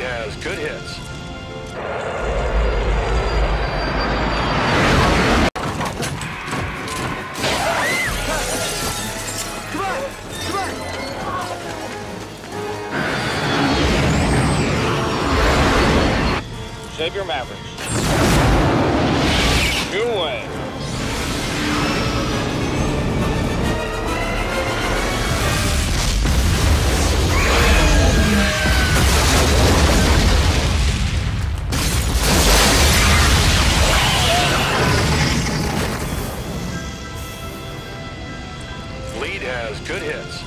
has good hits. Save your Mavericks. New way. Lead has good hits.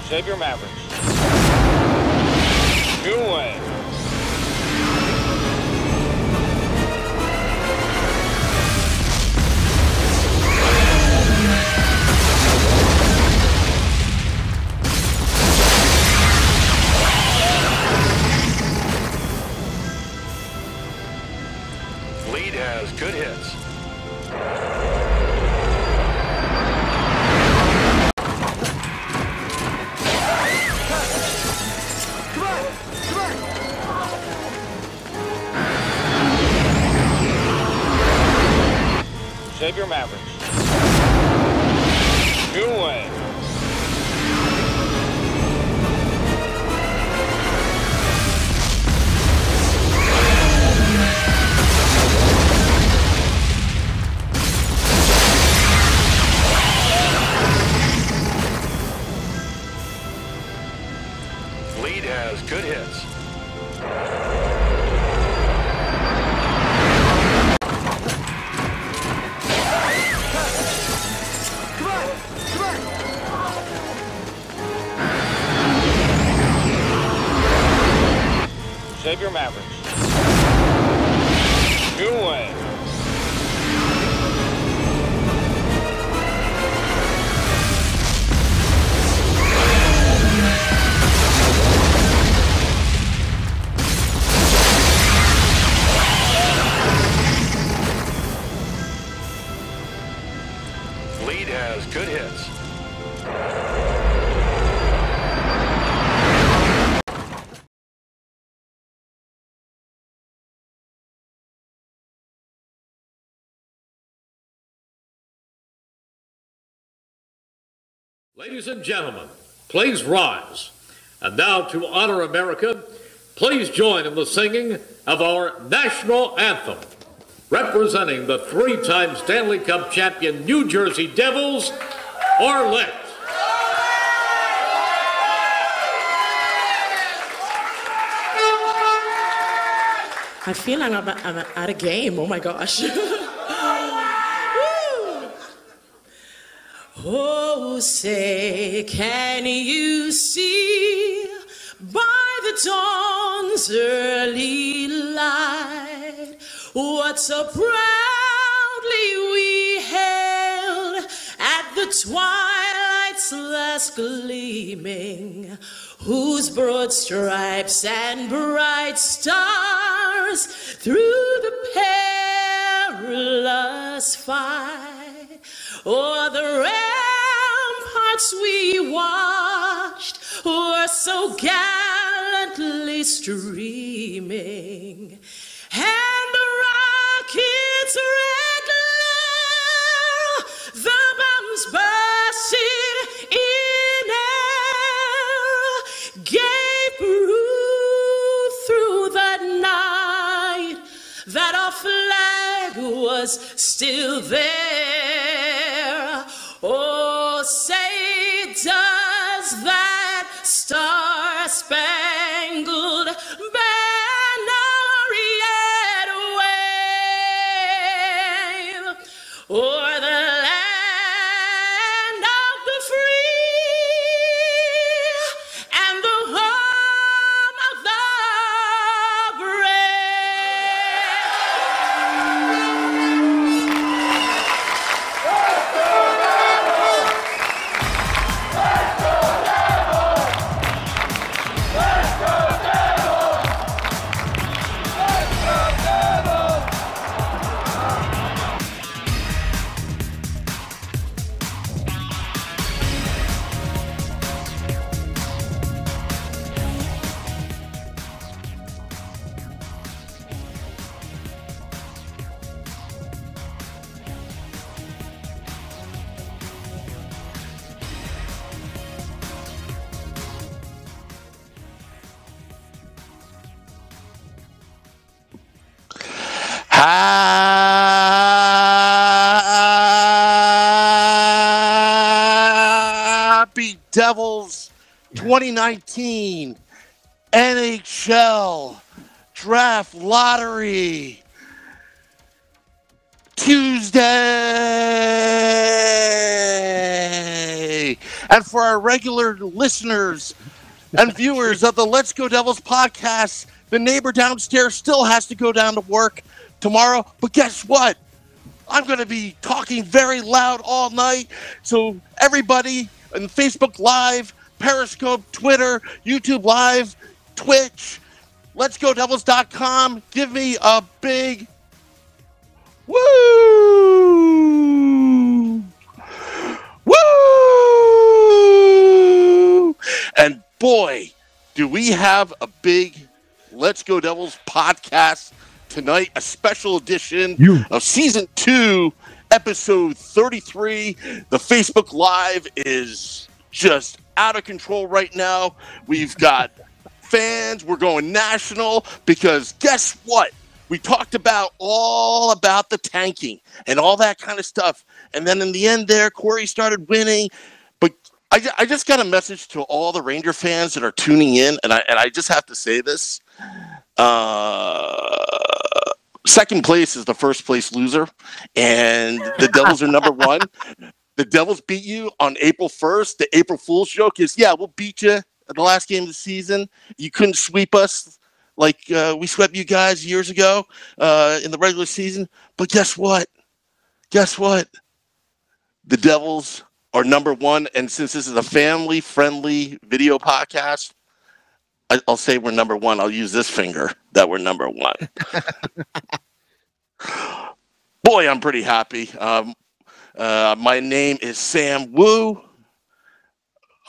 Save your Mavericks. New way. Lead has good hits. Save your Mavericks. New way. Lead has good hits. Save your Mavericks. New way. Lead has good hits. Ladies and gentlemen, please rise. And now to honor America, please join in the singing of our national anthem. Representing the three-time Stanley Cup champion New Jersey Devils, Arlette. I feel like I'm at a game. Oh my gosh. Oh, say, can you see by the dawn's early light what so proudly we hailed at the twilight's last gleaming, whose broad stripes and bright stars through the perilous fight o'er the ramparts we watched were so gallantly streaming, and the rocket's red glare, the bombs bursting in air, gave proof through the night that our flag was still there. Oh, say, does that star-spangled banner yet wave o'er the land of the free and the home of the brave? Happy Devils 2019 NHL Draft Lottery Tuesday. And for our regular listeners and viewers of the Let's Go Devils podcast, the neighbor downstairs still has to go down to work tomorrow. But guess what? I'm going to be talking very loud all night. So everybody on Facebook Live, Periscope, Twitter, YouTube Live, Twitch, letsgodevils.com, give me a big woo! Woo! And boy, do we have a big Let's Go Devils podcast tonight, a special edition of Season 2, Episode 33. The Facebook Live is just out of control right now. We've got fans. We're going national because guess what? We talked all about the tanking and all that kind of stuff. And then in the end there, Corey started winning. But I just got a message to all the Ranger fans that are tuning in, and I just have to say this. Second place is the first place loser, and the Devils are number one. The Devils beat you on April 1st. The April Fool's joke is, yeah, we'll beat you at the last game of the season. You couldn't sweep us like we swept you guys years ago in the regular season. But guess what? Guess what? The Devils are number one, and since this is a family-friendly video podcast, I'll say we're number one. I'll use this finger that we're number one. Boy, I'm pretty happy. My name is Sam Wu.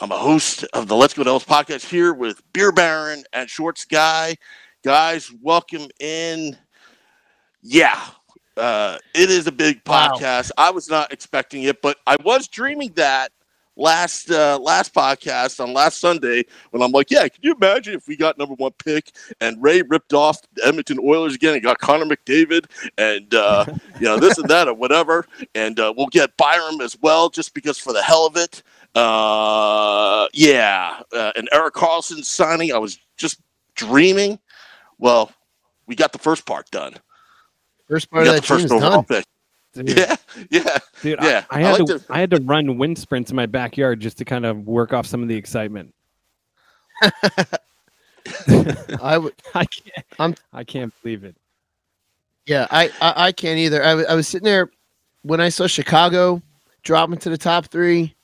I'm a host of the Let's Go Devils podcast here with Beer Baron and Shorts Guy. Guys, welcome in. Yeah, it is a big podcast. Wow. I was not expecting it, but I was dreaming that last podcast on last Sunday when I'm like, yeah, can you imagine if we got number one pick and Ray ripped off the Edmonton Oilers again and got Connor McDavid and this and that or whatever, and we'll get Byram as well just because for the hell of it. And Erik Karlsson signing, I was just dreaming. Well, we got the first part done. First part of that team is done. Pick. Dude. Yeah. Dude, yeah. I had to run wind sprints in my backyard just to kind of work off some of the excitement. I can't believe it. Yeah, I can't either. I was sitting there when I saw Chicago drop into the top three,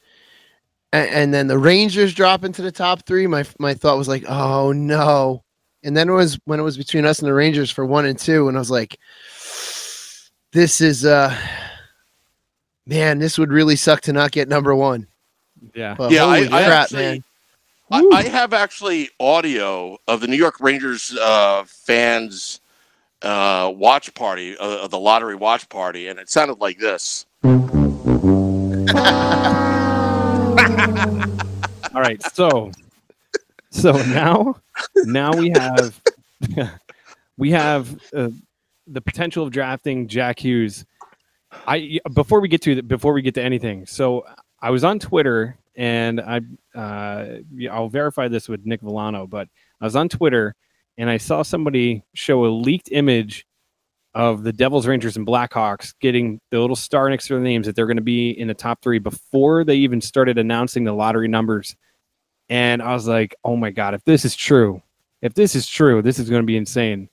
and then the Rangers drop into the top three. My thought was like, oh no. And then it was when it was between us and the Rangers for 1 and 2, and I was like, this is man, this would really suck to not get number one. Yeah. But holy crap, man. I have actually audio of the New York Rangers fans watch party, of the lottery watch party, and it sounded like this. All right, so now we have the potential of drafting Jack Hughes. Before we get to anything, so I was on Twitter, and I'll verify this with Nick Villano, but I was on Twitter and I saw somebody show a leaked image of the Devils, Rangers, and Blackhawks getting the little star next to their names that they're going to be in the top three before they even started announcing the lottery numbers. And I was like, oh my God, if this is true, this is going to be insane.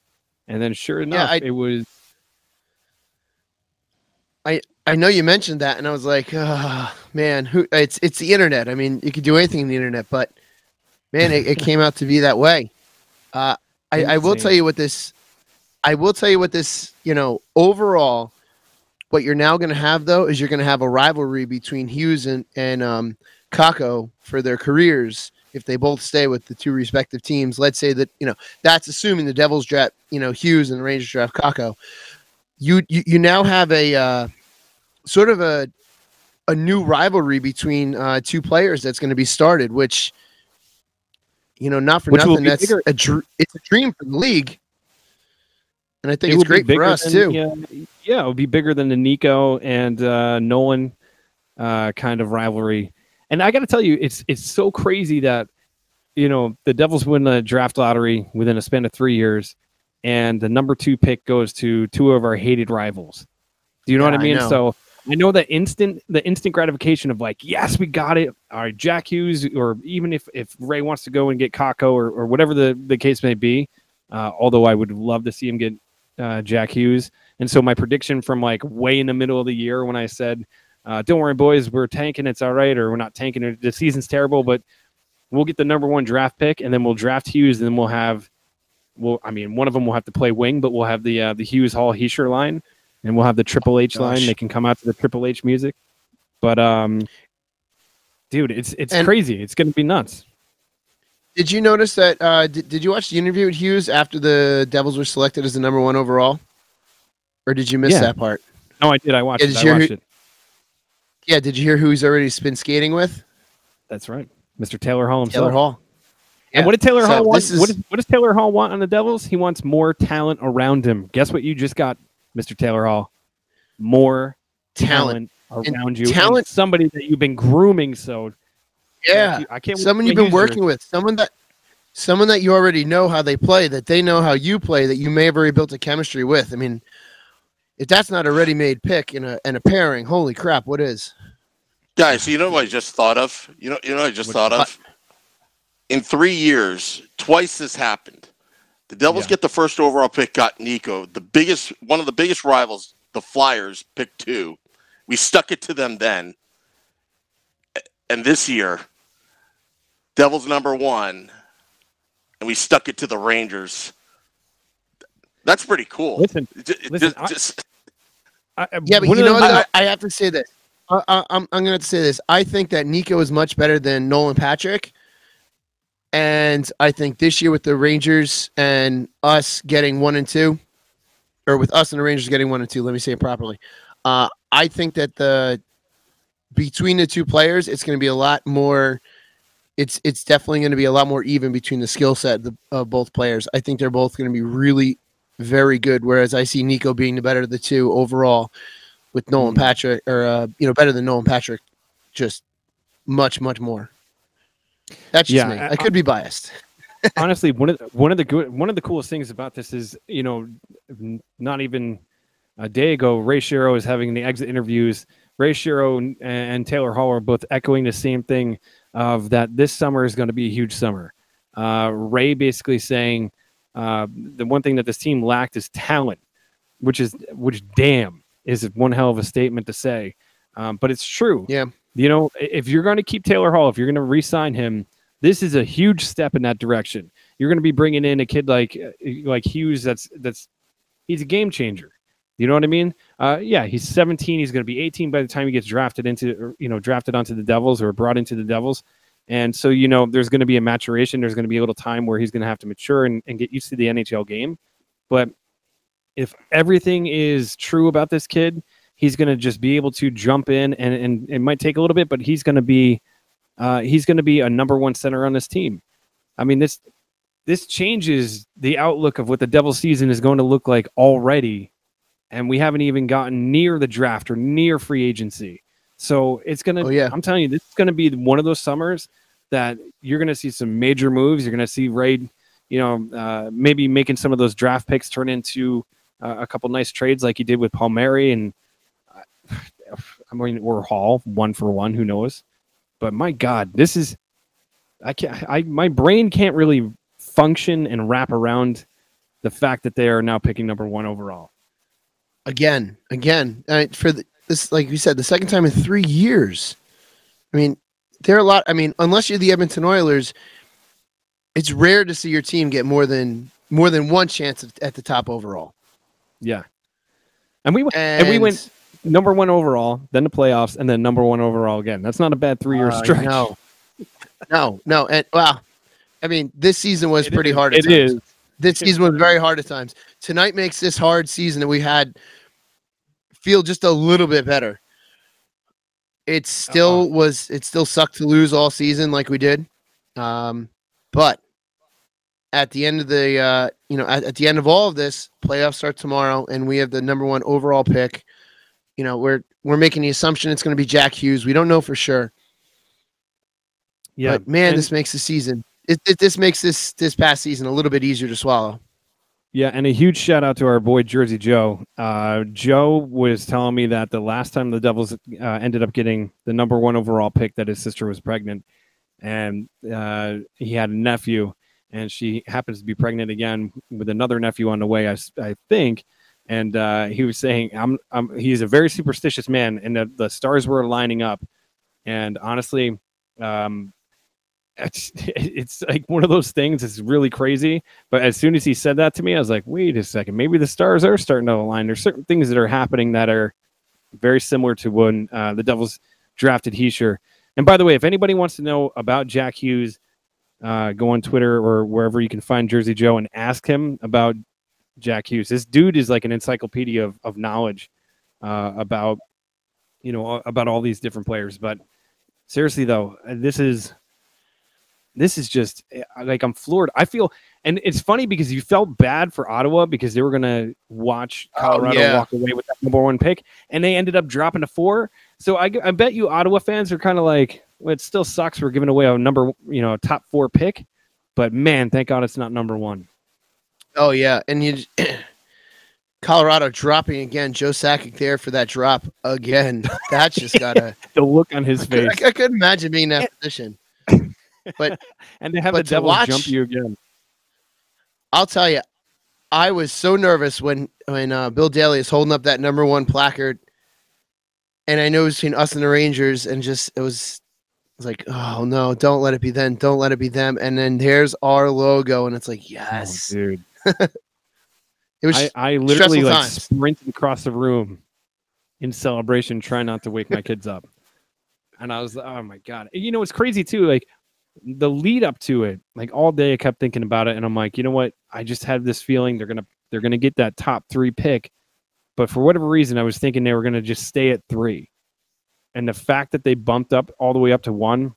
And then sure enough, it was. I know you mentioned that, and I was like, oh, man, it's the internet. I mean, you could do anything in the internet, but man, it came out to be that way. I will tell you what this. Overall, what you're now going to have though is you're going to have a rivalry between Hughes and Kakko for their careers if they both stay with the two respective teams. Let's say that that's assuming the Devils draft Hughes and the Rangers draft Kakko. You now have a sort of a new rivalry between two players that's going to be started, which not for nothing. That's it's a dream for the league. And I think It it's would be great for bigger us than, too. yeah, it would be bigger than the Nico and Nolan kind of rivalry. And I got to tell you, it's so crazy that the Devils win the draft lottery within a span of 3 years, and the number 2 pick goes to two of our hated rivals. Do you know what I mean? So I know the instant gratification of like, yes, we got it. All right, Jack Hughes, or even if Ray wants to go and get Kakko or whatever the case may be. Although I would love to see him get Jack Hughes. And so my prediction from like way in the middle of the year when I said, don't worry, boys, we're tanking, it's all right, or we're not tanking, the season's terrible, but we'll get the number 1 draft pick, and then we'll draft Hughes, and then one of them will have to play wing, but we'll have the Hughes Hall Heischer line, and we'll have the Triple H line. They can come out to the Triple H music. But dude, it's crazy. It's gonna be nuts. Did you notice that? Did you watch the interview with Hughes after the Devils were selected as the number 1 overall, or did you miss that part? No, I did. I watched it. Yeah, did you hear who he's already been skating with? That's right, Mr. Taylor Hall himself. Taylor Hall. Yeah. And what did Taylor Hall want? What does Taylor Hall want on the Devils? He wants more talent around him. Guess what you just got, Mr. Taylor Hall? More talent around you. Talent, somebody that you've been grooming. So yeah, I can't. Someone you've been working with. Someone that you already know how they play. That they know how you play. That you may have already built a chemistry with. I mean, if that's not a ready-made pick in a pairing, holy crap, what is? Guys, you know what I just thought of? In 3 years, twice this happened. The Devils get the first overall pick, got Nico. One of the biggest rivals, the Flyers, picked 2. We stuck it to them then. And this year, Devils number 1, and we stuck it to the Rangers. That's pretty cool. Listen, yeah, but you know what? I have to say this. I'm going to have to say this. I think that Nico is much better than Nolan Patrick. And I think this year with the Rangers and us getting 1 and 2, or with us and the Rangers getting 1 and 2, let me say it properly. I think that between the two players, it's going to be a lot more. It's definitely going to be a lot more even between the skill set of both players. I think they're both going to be really very good. Whereas I see Nico being the better of the two overall, with Nolan Patrick, or better than Nolan Patrick, just much more. That's just me. I could be biased. Honestly, one of the coolest things about this is, not even a day ago, Ray Shero is having the exit interviews. Ray Shero and Taylor Hall are both echoing the same thing of that this summer is going to be a huge summer. Ray basically saying the one thing that this team lacked is talent, which damn is one hell of a statement to say. But it's true. Yeah. If you're going to keep Taylor Hall, if you're going to re-sign him, this is a huge step in that direction. You're going to be bringing in a kid like Hughes. He's a game changer. You know what I mean? He's 17. He's going to be 18 by the time he gets drafted onto the Devils or brought into the Devils. And so, there's going to be a maturation. There's going to be a little time where he's going to have to mature and get used to the NHL game. But if everything is true about this kid, he's going to just be able to jump in, and it might take a little bit, but he's going to be a number 1 center on this team. I mean, this changes the outlook of what the Devils season is going to look like already, and we haven't even gotten near the draft or near free agency. So it's going to, I'm telling you, this is going to be one of those summers that you're going to see some major moves. You're going to see Ray, maybe making some of those draft picks turn into a couple nice trades like he did with Palmieri and or Hall, 1 for 1, who knows? But my God, this is my brain can't really function and wrap around the fact that they are now picking number 1 overall. Again, for this, like you said, the second time in 3 years. I mean, there are a lot. I mean, unless you're the Edmonton Oilers, it's rare to see your team get more than one chance at the top overall. Yeah, and we went number 1 overall, then the playoffs, and then number 1 overall again. That's not a bad 3-year stretch. No. And I mean, this season was pretty hard at times. It is. This season was very hard at times. Tonight makes this hard season that we had feel just a little bit better. It still sucked to lose all season like we did. But at the end of the at the end of all of this, playoffs start tomorrow, and we have the number 1 overall pick. We're making the assumption it's going to be Jack Hughes. We don't know for sure. Yeah, but man, this makes the season. This makes this past season a little bit easier to swallow. Yeah, and a huge shout out to our boy Jersey Joe. Joe was telling me that the last time the Devils ended up getting the number 1 overall pick, that his sister was pregnant, and he had a nephew, and she happens to be pregnant again with another nephew on the way, I think. And he was saying, he's a very superstitious man, and the stars were lining up. And honestly, it's like one of those things. It's really crazy. But as soon as he said that to me, I was like, wait a second, maybe the stars are starting to align. There's certain things that are happening that are very similar to when the Devils drafted Heischer. And by the way, if anybody wants to know about Jack Hughes, go on Twitter or wherever you can find Jersey Joe and ask him about Jack Hughes. This dude is like an encyclopedia of knowledge about all these different players. But seriously though, this is just like, I'm floored. I feel, and it's funny because you felt bad for Ottawa because they were going to watch Colorado walk away with that number 1 pick, and they ended up dropping to 4. So I bet you Ottawa fans are kind of like, well, it still sucks we're giving away a top 4 pick, but man, thank God it's not number 1. Oh yeah, and Colorado dropping again. Joe Sakic there for that drop again. That's just gotta the look on his face. I couldn't imagine being in that position. But and to have the Devils jump you again. I'll tell you, I was so nervous when Bill Daly is holding up that number 1 placard, and I know it was between us and the Rangers, and it was like, oh no, don't let it be them, don't let it be them. And then there's our logo, and it's like, yes, oh, dude. It was I literally like sprinted across the room in celebration, trying not to wake my kids up. And I was, oh my God. It's crazy too. Like the lead up to it, like all day I kept thinking about it, and I'm like, you know what? I just had this feeling they're gonna get that top 3 pick. But for whatever reason, I was thinking they were gonna just stay at 3. And the fact that they bumped up all the way up to 1,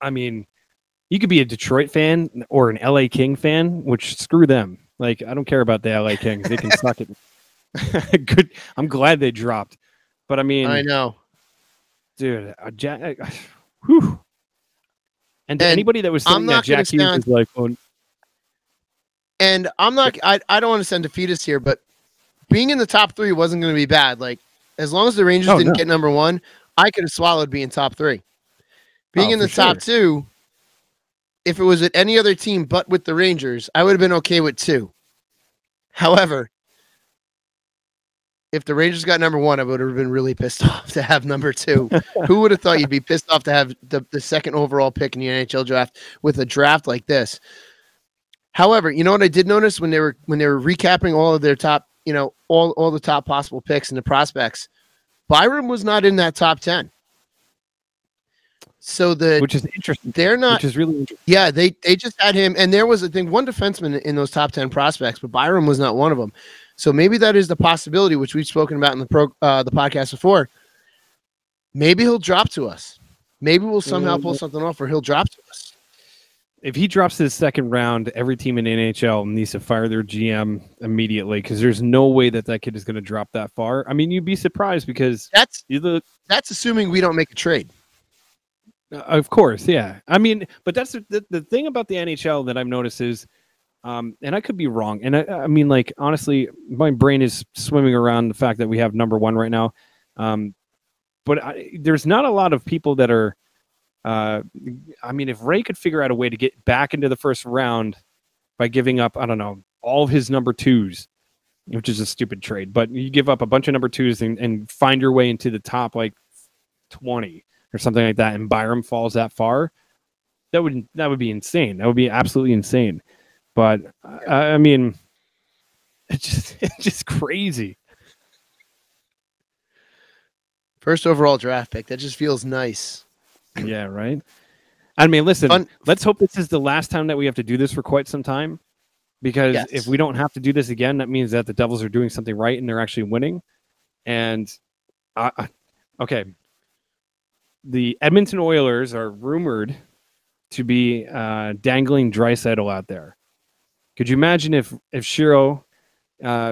I mean, you could be a Detroit fan or an LA King fan, which screw them. Like, I don't care about the LA Kings. They can suck it. Good. I'm glad they dropped. But I mean, I know. Dude, whew. And to anybody that was saying that Jack Hughes is like, oh. And I'm not, I don't want to send defeatist here, but being in the top 3 wasn't going to be bad. Like, as long as the Rangers didn't get number 1, I could have swallowed being top 3. Being in the top 2, if it was at any other team but with the Rangers, I would have been okay with 2. However, if the Rangers got number 1, I would have been really pissed off to have number 2. Who would have thought you'd be pissed off to have the 2nd overall pick in the NHL draft with a draft like this? However, you know what I did notice when they were recapping all of their top, all the top possible picks and the prospects, Byram was not in that top 10. So which is interesting. They're not, which is really interesting. Yeah, they just had him, and there was one defenseman in those top 10 prospects, but Byram was not one of them. So maybe that is the possibility, which we've spoken about in the podcast before. Maybe he'll drop to us. Maybe we'll somehow pull something off, or he'll drop to us. If he drops to the 2nd round, every team in the NHL needs to fire their GM immediately, because there's no way that kid is going to drop that far. I mean, you'd be surprised, because that's assuming we don't make a trade. Of course, yeah. I mean, but that's the thing about the NHL that I've noticed is, and I could be wrong, and I mean, like, honestly, my brain is swimming around the fact that we have number 1 right now. But there's not a lot of people that are. I mean, if Ray could figure out a way to get back into the 1st round by giving up, I don't know, all of his number 2s, which is a stupid trade, but you give up a bunch of number 2s and find your way into the top like 20 or something like that, and Byram falls that far, that would be insane. That would be absolutely insane. But I mean, it's just crazy. 1st overall draft pick. That just feels nice. Yeah, right. I mean, listen, let's hope this is the last time that we have to do this for quite some time, because if we don't have to do this again, that means that the Devils are doing something right and they're actually winning. And okay, the Edmonton Oilers are rumored to be dangling Draisaitl out there. Could you imagine if Shiro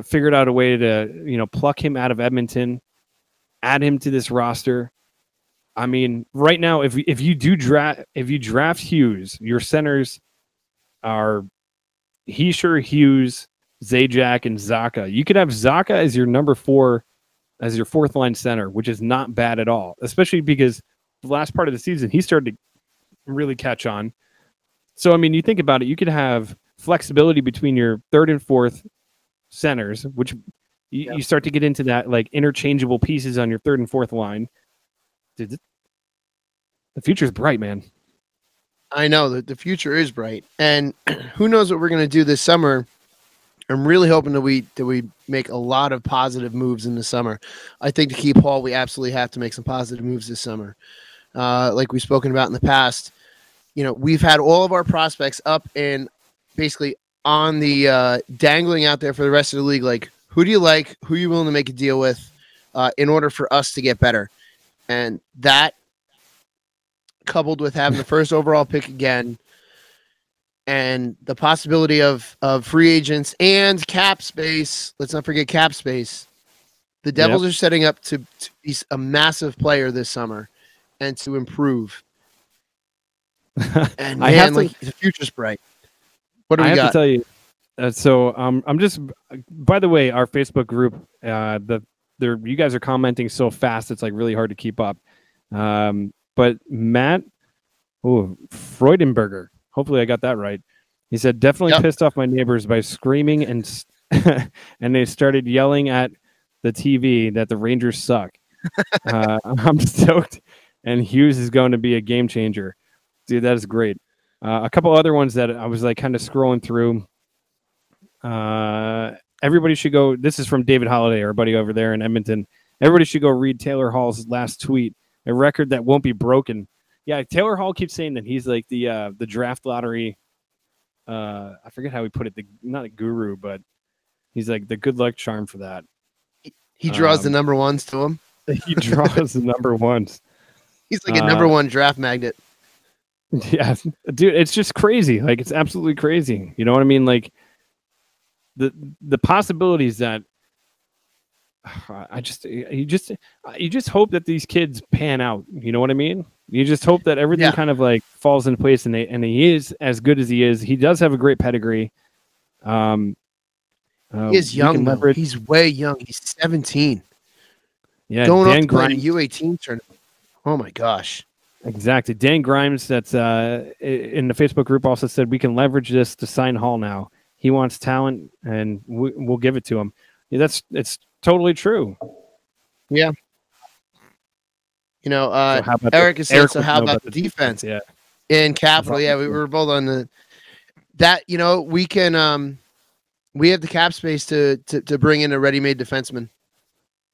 figured out a way to pluck him out of Edmonton, add him to this roster? I mean, right now, if you draft Hughes, your centers are Heischer, Hughes, Zajac, and Zaka. You could have Zaka as your number 4, as your fourth line center, which is not bad at all, especially because the last part of the season he started to really catch on. So I mean, you think about it, you could have flexibility between your third and fourth centers, which you start to get into that like interchangeable pieces on your third and fourth line. Dude, the future's bright, man. I know that the future is bright, and who knows what we're going to do this summer. I'm really hoping that we make a lot of positive moves in the summer. I think to keep Hall, we absolutely have to make some positive moves this summer. Like we've spoken about in the past, we've had all of our prospects up and basically on the dangling out there for the rest of the league. Like, who do you like? Who are you willing to make a deal with in order for us to get better? And that, coupled with having the first overall pick again, and the possibility of free agents and cap space. Let's not forget cap space. The Devils are setting up to be a massive player this summer and to improve. And man, the future's bright. What do we got? I have to tell you. So I'm just. By the way, our Facebook group, you guys are commenting so fast, it's like really hard to keep up. But Matt, Freudenberger. Hopefully I got that right. He said, definitely pissed off my neighbors by screaming and and they started yelling at the TV that the Rangers suck. I'm stoked. And Hughes is going to be a game changer. Dude, that is great. A couple other ones that I was like kind of scrolling through. Everybody should go. This is from David Holliday, our buddy over there in Edmonton. Everybody should go read Taylor Hall's last tweet. A record that won't be broken. Yeah, Taylor Hall keeps saying that he's like the draft lottery. I forget how he put it. Not a guru, but he's like the good luck charm for that. He draws the number ones to him. He draws the number ones. He's like a number one draft magnet. Yeah, dude, it's just crazy. Like, it's absolutely crazy. You know what I mean? Like the possibilities that you just hope that these kids pan out. You know what I mean? You just hope that everything kind of like falls into place, and he is as good as he is. He does have a great pedigree. He is young, though. He's way young. He's 17. Yeah, going Dan up to play Grimes, in the U18 tournament. Oh my gosh! Exactly. Dan Grimes, that's in the Facebook group, also said we can leverage this to sign Hall now. He wants talent, and we'll give it to him. Yeah, it's totally true. Yeah. Eric is saying, so how about the defense? Yeah. In capital, we were both on that. We can we have the cap space to bring in a ready-made defenseman,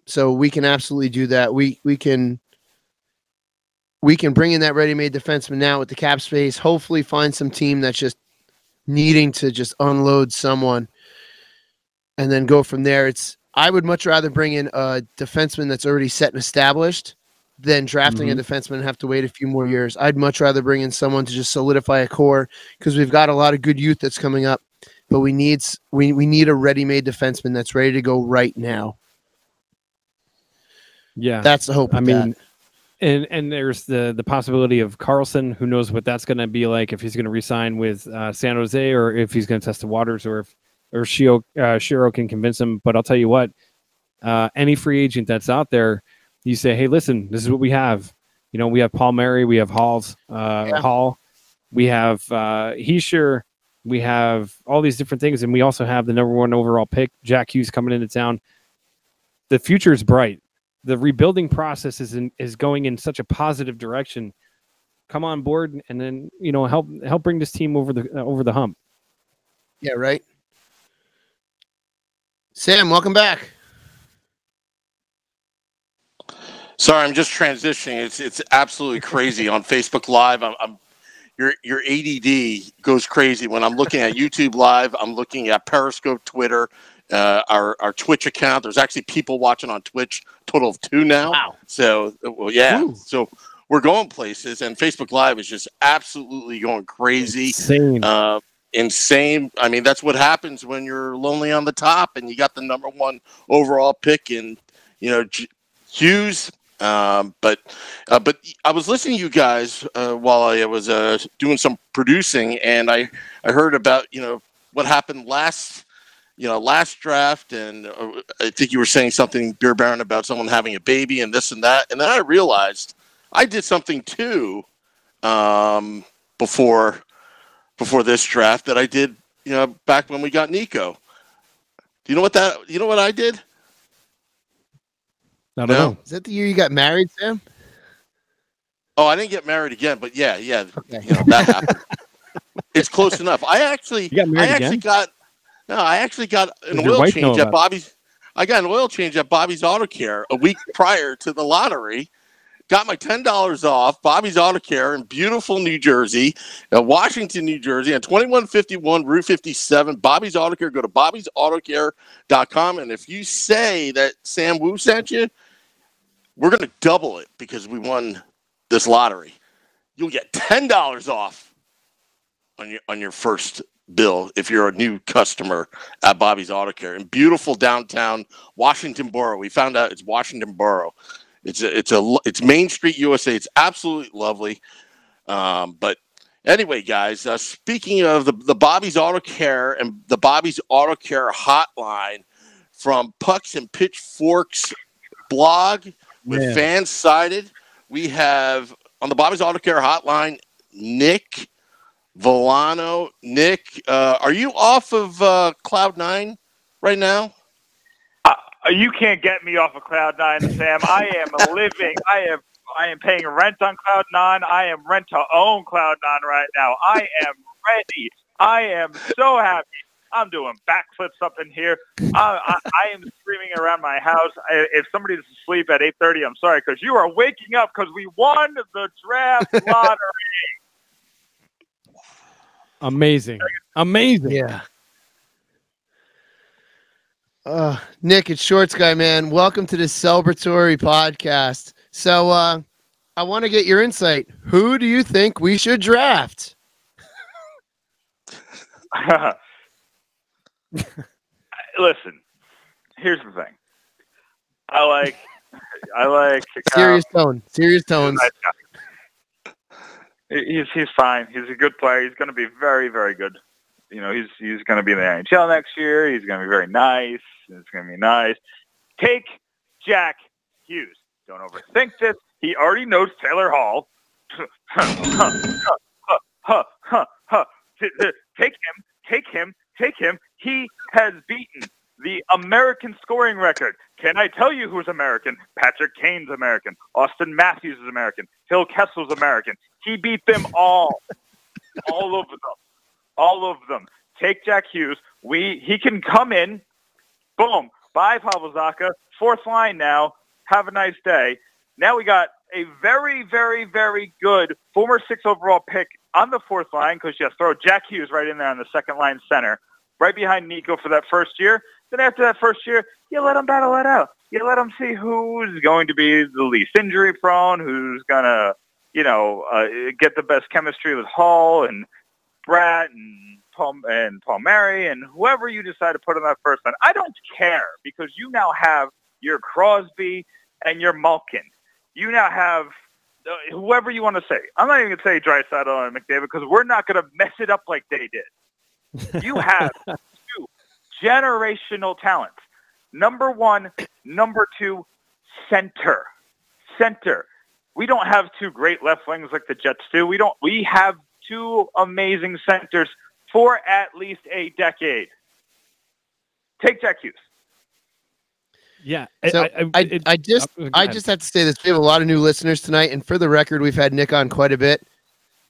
so we can absolutely do that. We can bring in that ready-made defenseman now with the cap space. Hopefully, find some team that's just needing to just unload someone, and then go from there. I would much rather bring in a defenseman that's already set and established than drafting a defenseman and have to wait a few more years. I'd much rather bring in someone to just solidify a core, because we've got a lot of good youth that's coming up, but we need a ready-made defenseman that's ready to go right now. Yeah, that's the hope. And there's the possibility of Carlson. Who knows what that's going to be like, if he's going to re-sign with San Jose, or if he's going to test the waters, or if Shiro can convince him. But I'll tell you what, any free agent that's out there, you say, hey, listen, this is what we have. We have Paul Mary, we have Hall, we have Heischer, we have all these different things, and we also have the number 1 overall pick, Jack Hughes, coming into town. The future is bright. The rebuilding process is going in such a positive direction. Come on board, and then help bring this team over the hump. Yeah, right. Sam, welcome back. Sorry, I'm just transitioning. It's absolutely crazy on Facebook Live. Your ADD goes crazy when I'm looking at YouTube Live. I'm looking at Periscope, Twitter, our Twitch account. There's actually people watching on Twitch. Total of 2 now. Wow. So Ooh. So we're going places, and Facebook Live is just absolutely going crazy. Insane. insane. I mean, that's what happens when you're lonely on the top and you got the number 1 overall pick in, Hughes. But I was listening to you guys while I was doing some producing, and I heard about what happened last draft, and I think you were saying something, Beer Baron, about someone having a baby and this and that, and then I realized I did something too before this draft that I did back when we got Nico. Do you know what I did? I don't know. Is that the year you got married, Sam? Oh, I didn't get married again, but yeah, Okay. That happened. It's close enough. I actually got an oil change at Bobby's. I got an oil change at Bobby's Auto Care a week prior to the lottery. Got my $10 off Bobby's Auto Care in beautiful New Jersey, Washington, New Jersey, on 2151 Route 57. Bobby's Auto Care. Go to bobbysautocare.com, and if you say that Sam Wu sent you, we're going to double it because we won this lottery. You'll get $10 off on your first bill if you're a new customer at Bobby's Auto Care in beautiful downtown Washington Borough. We found out it's Washington Borough. It's Main Street, USA. It's absolutely lovely. But anyway, guys, speaking of the Bobby's Auto Care and the Bobby's Auto Care hotline from Pucks and Pitchforks blog with Fans Sided, we have on the Bobby's Auto Care hotline Nick Villano. Nick, are you off of Cloud 9 right now? You can't get me off of Cloud 9, Sam. I am living. I am paying rent on Cloud 9. I am rent to own Cloud 9 right now. I am ready. I am so happy. I'm doing backflips up in here. I am screaming around my house. If somebody's asleep at 8:30, I'm sorry, because you are waking up because we won the draft lottery. Amazing. Yeah. Nick, it's Shorts Guy, man. Welcome to this celebratory podcast. So I want to get your insight. Who do you think we should draft? Listen, here's the thing. I like Serious tones. He's fine. He's a good player. He's going to be very, very good. He's going to be in the NHL next year. He's going to be very nice. It's going to be nice. Take Jack Hughes. Don't overthink this. He already knows Taylor Hall. Take him. He has beaten the American scoring record. Can I tell you who's American? Patrick Kane's American. Austin Matthews is American. Phil Kessel's American. He beat them all. All of them. Take Jack Hughes. He can come in. Boom. Bye, Pavel Zacha. Fourth line now. Have a nice day. Now we got a very, very, very good former 6 overall pick on the fourth line because you throw Jack Hughes right in there on the second line center, right behind Nico for that first year. Then after that first year, you let them battle it out. You let them see who's going to be the least injury prone, who's going to, get the best chemistry with Hall and Bratt and Palmieri and whoever you decide to put on that first line. I don't care because you now have your Crosby and your Malkin. You now have whoever you want to say. I'm not even going to say Draisaitl and McDavid because we're not going to mess it up like they did. You have 2 generational talents. Number 1, number 2, center. We don't have 2 great left wings like the Jets do. We have 2 amazing centers for at least a decade. Take Jack Hughes. Yeah. So I just have to say this. We have a lot of new listeners tonight, and for the record, we've had Nick on quite a bit.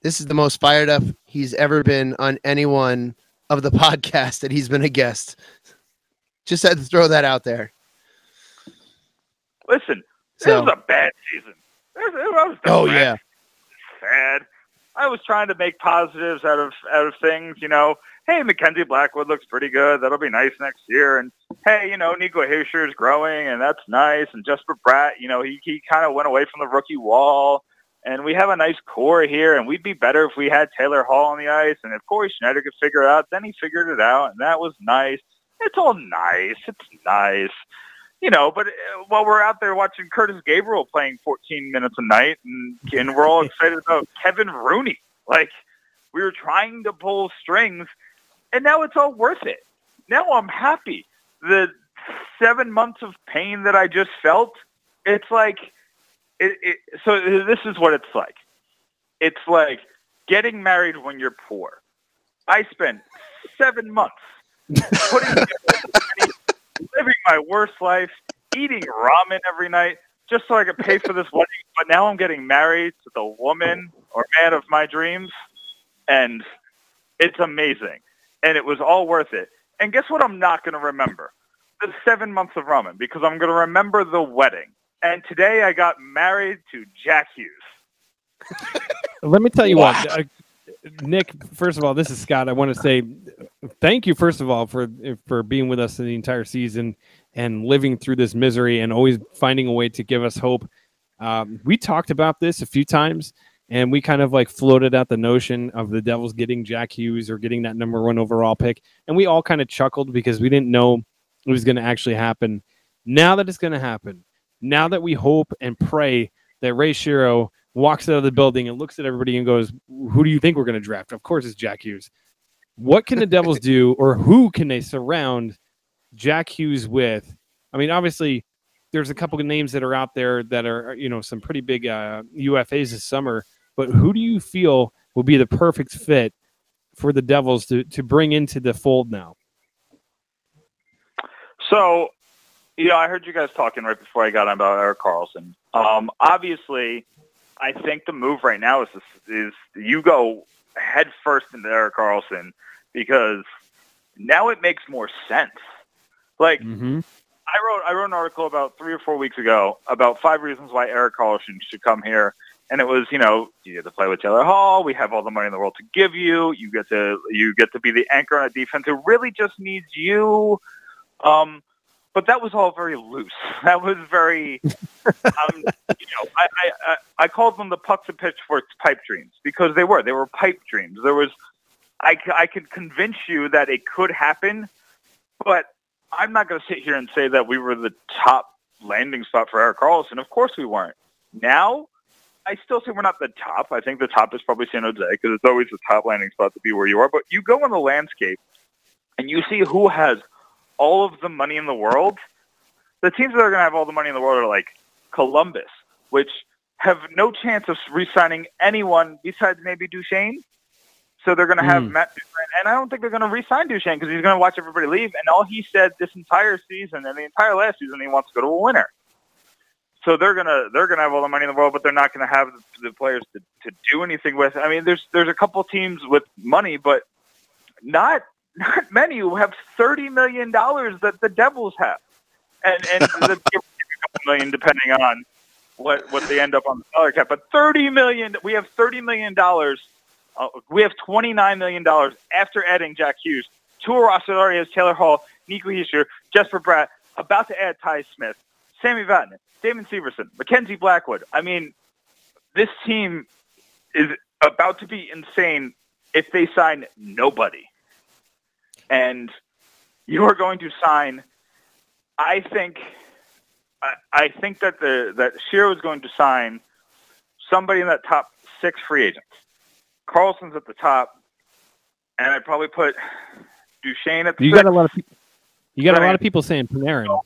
This is the most fired up he's ever been on any one of the podcasts that he's been a guest. Just had to throw that out there. Listen, this was a bad season. Yeah. Sad. I was trying to make positives out of things, Hey, Mackenzie Blackwood looks pretty good. That'll be nice next year. And hey, Nico Hischier is growing, and that's nice. And Jesper Bratt, he kind of went away from the rookie wall. and we have a nice core here, and we'd be better if we had Taylor Hall on the ice, and if Corey Schneider could figure it out, then he figured it out, and that was nice. It's all nice. It's nice. But while we're out there watching Curtis Gabriel playing 14 minutes a night, and we're all excited about Kevin Rooney. Like, we were trying to pull strings, and now it's all worth it. Now I'm happy. The 7 months of pain that I just felt, it's like, so this is what it's like. It's like getting married when you're poor. I spent 7 months putting together money, living my worst life, eating ramen every night, just so I could pay for this wedding. But now I'm getting married to the woman or man of my dreams, and it's amazing. And it was all worth it. And guess what I'm not going to remember? The 7 months of ramen, because I'm going to remember the wedding. And today I got married to Jack Hughes. Let me tell you what, Nick, first of all, this is Scott. I want to say thank you, first of all, for being with us in the entire season and living through this misery and always finding a way to give us hope. We talked about this a few times, and we kind of like floated out the notion of the Devils getting Jack Hughes or getting that number 1 overall pick. And we all kind of chuckled because we didn't know it was going to actually happen. Now that it's going to happen, now that we hope and pray that Ray Shero walks out of the building and looks at everybody and goes, who do you think we're going to draft? Of course, it's Jack Hughes. What can the Devils do, or who can they surround Jack Hughes with? I mean, obviously, there's a couple of names that are out there that are, some pretty big UFAs this summer. But who do you feel will be the perfect fit for the Devils to bring into the fold now? So, I heard you guys talking right before I got on about Erik Karlsson. Obviously, I think the move right now is you go head first into Erik Karlsson, because now it makes more sense. Like, I wrote an article about 3 or 4 weeks ago about 5 reasons why Erik Karlsson should come here. And it was, you get to play with Taylor Hall. We have all the money in the world to give you. You get to be the anchor on a defense who really just needs you. But that was all very loose. That was very, I called them the pucks and pitchforks pipe dreams, because they were pipe dreams. There was, I could convince you that it could happen, but I'm not going to sit here and say that we were the top landing spot for Erik Karlsson. Of course we weren't. Now, I still say we're not the top. I think the top is probably San Jose, because it's always the top landing spot to be where you are. But you go on the landscape and you see who has all of the money in the world. The teams that are going to have all the money in the world are like Columbus, which have no chance of re-signing anyone besides maybe Duchesne. So they're going to have Matt Duchesne, and I don't think they're going to re-sign Duchesne, because he's going to watch everybody leave. And all he said this entire season and the entire last season, he wants to go to a winner. So they're gonna have all the money in the world, but they're not gonna have the players to do anything with. I mean, there's a couple teams with money, but not many who have $30 million that the Devils have, and the couple million depending on what they end up on the salary cap. But $30 million, we have $30 million. We have $29 million after adding Jack Hughes to a roster that already has Taylor Hall, Nico Hischier, Jesper Bratt, about to add Ty Smith, Sammy Vatanen, Damon Severson, Mackenzie Blackwood. I mean, this team is about to be insane if they sign nobody. And you are going to sign, I think that that Shero is going to sign somebody in that top 6 free agents. Karlsson's at the top, and I'd probably put Duchesne at the You 6. got a lot of people. You got a lot of people saying Panarin.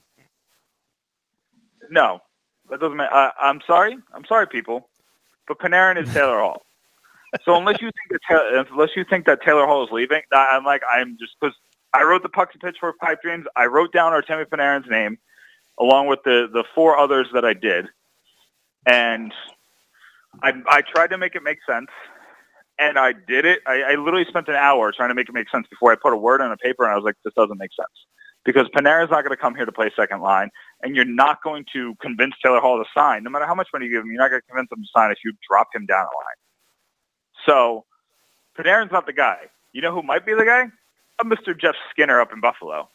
No, that doesn't matter. I'm sorry, people, but Panarin is Taylor Hall. So unless you think that Taylor Hall is leaving, I'm just, because I wrote the pucks and pitchfork pipe dreams. I wrote down Artemi Panarin's name along with the 4 others that I did, and I tried to make it make sense, and I did it. I literally spent an hour trying to make it make sense before I put a word on a paper, and I was like, this doesn't make sense. Because Panarin's not going to come here to play second line, and you're not going to convince Taylor Hall to sign. No matter how much money you give him, you're not going to convince him to sign if you drop him down the line. So Panarin's not the guy. You know who might be the guy? Mr. Jeff Skinner up in Buffalo.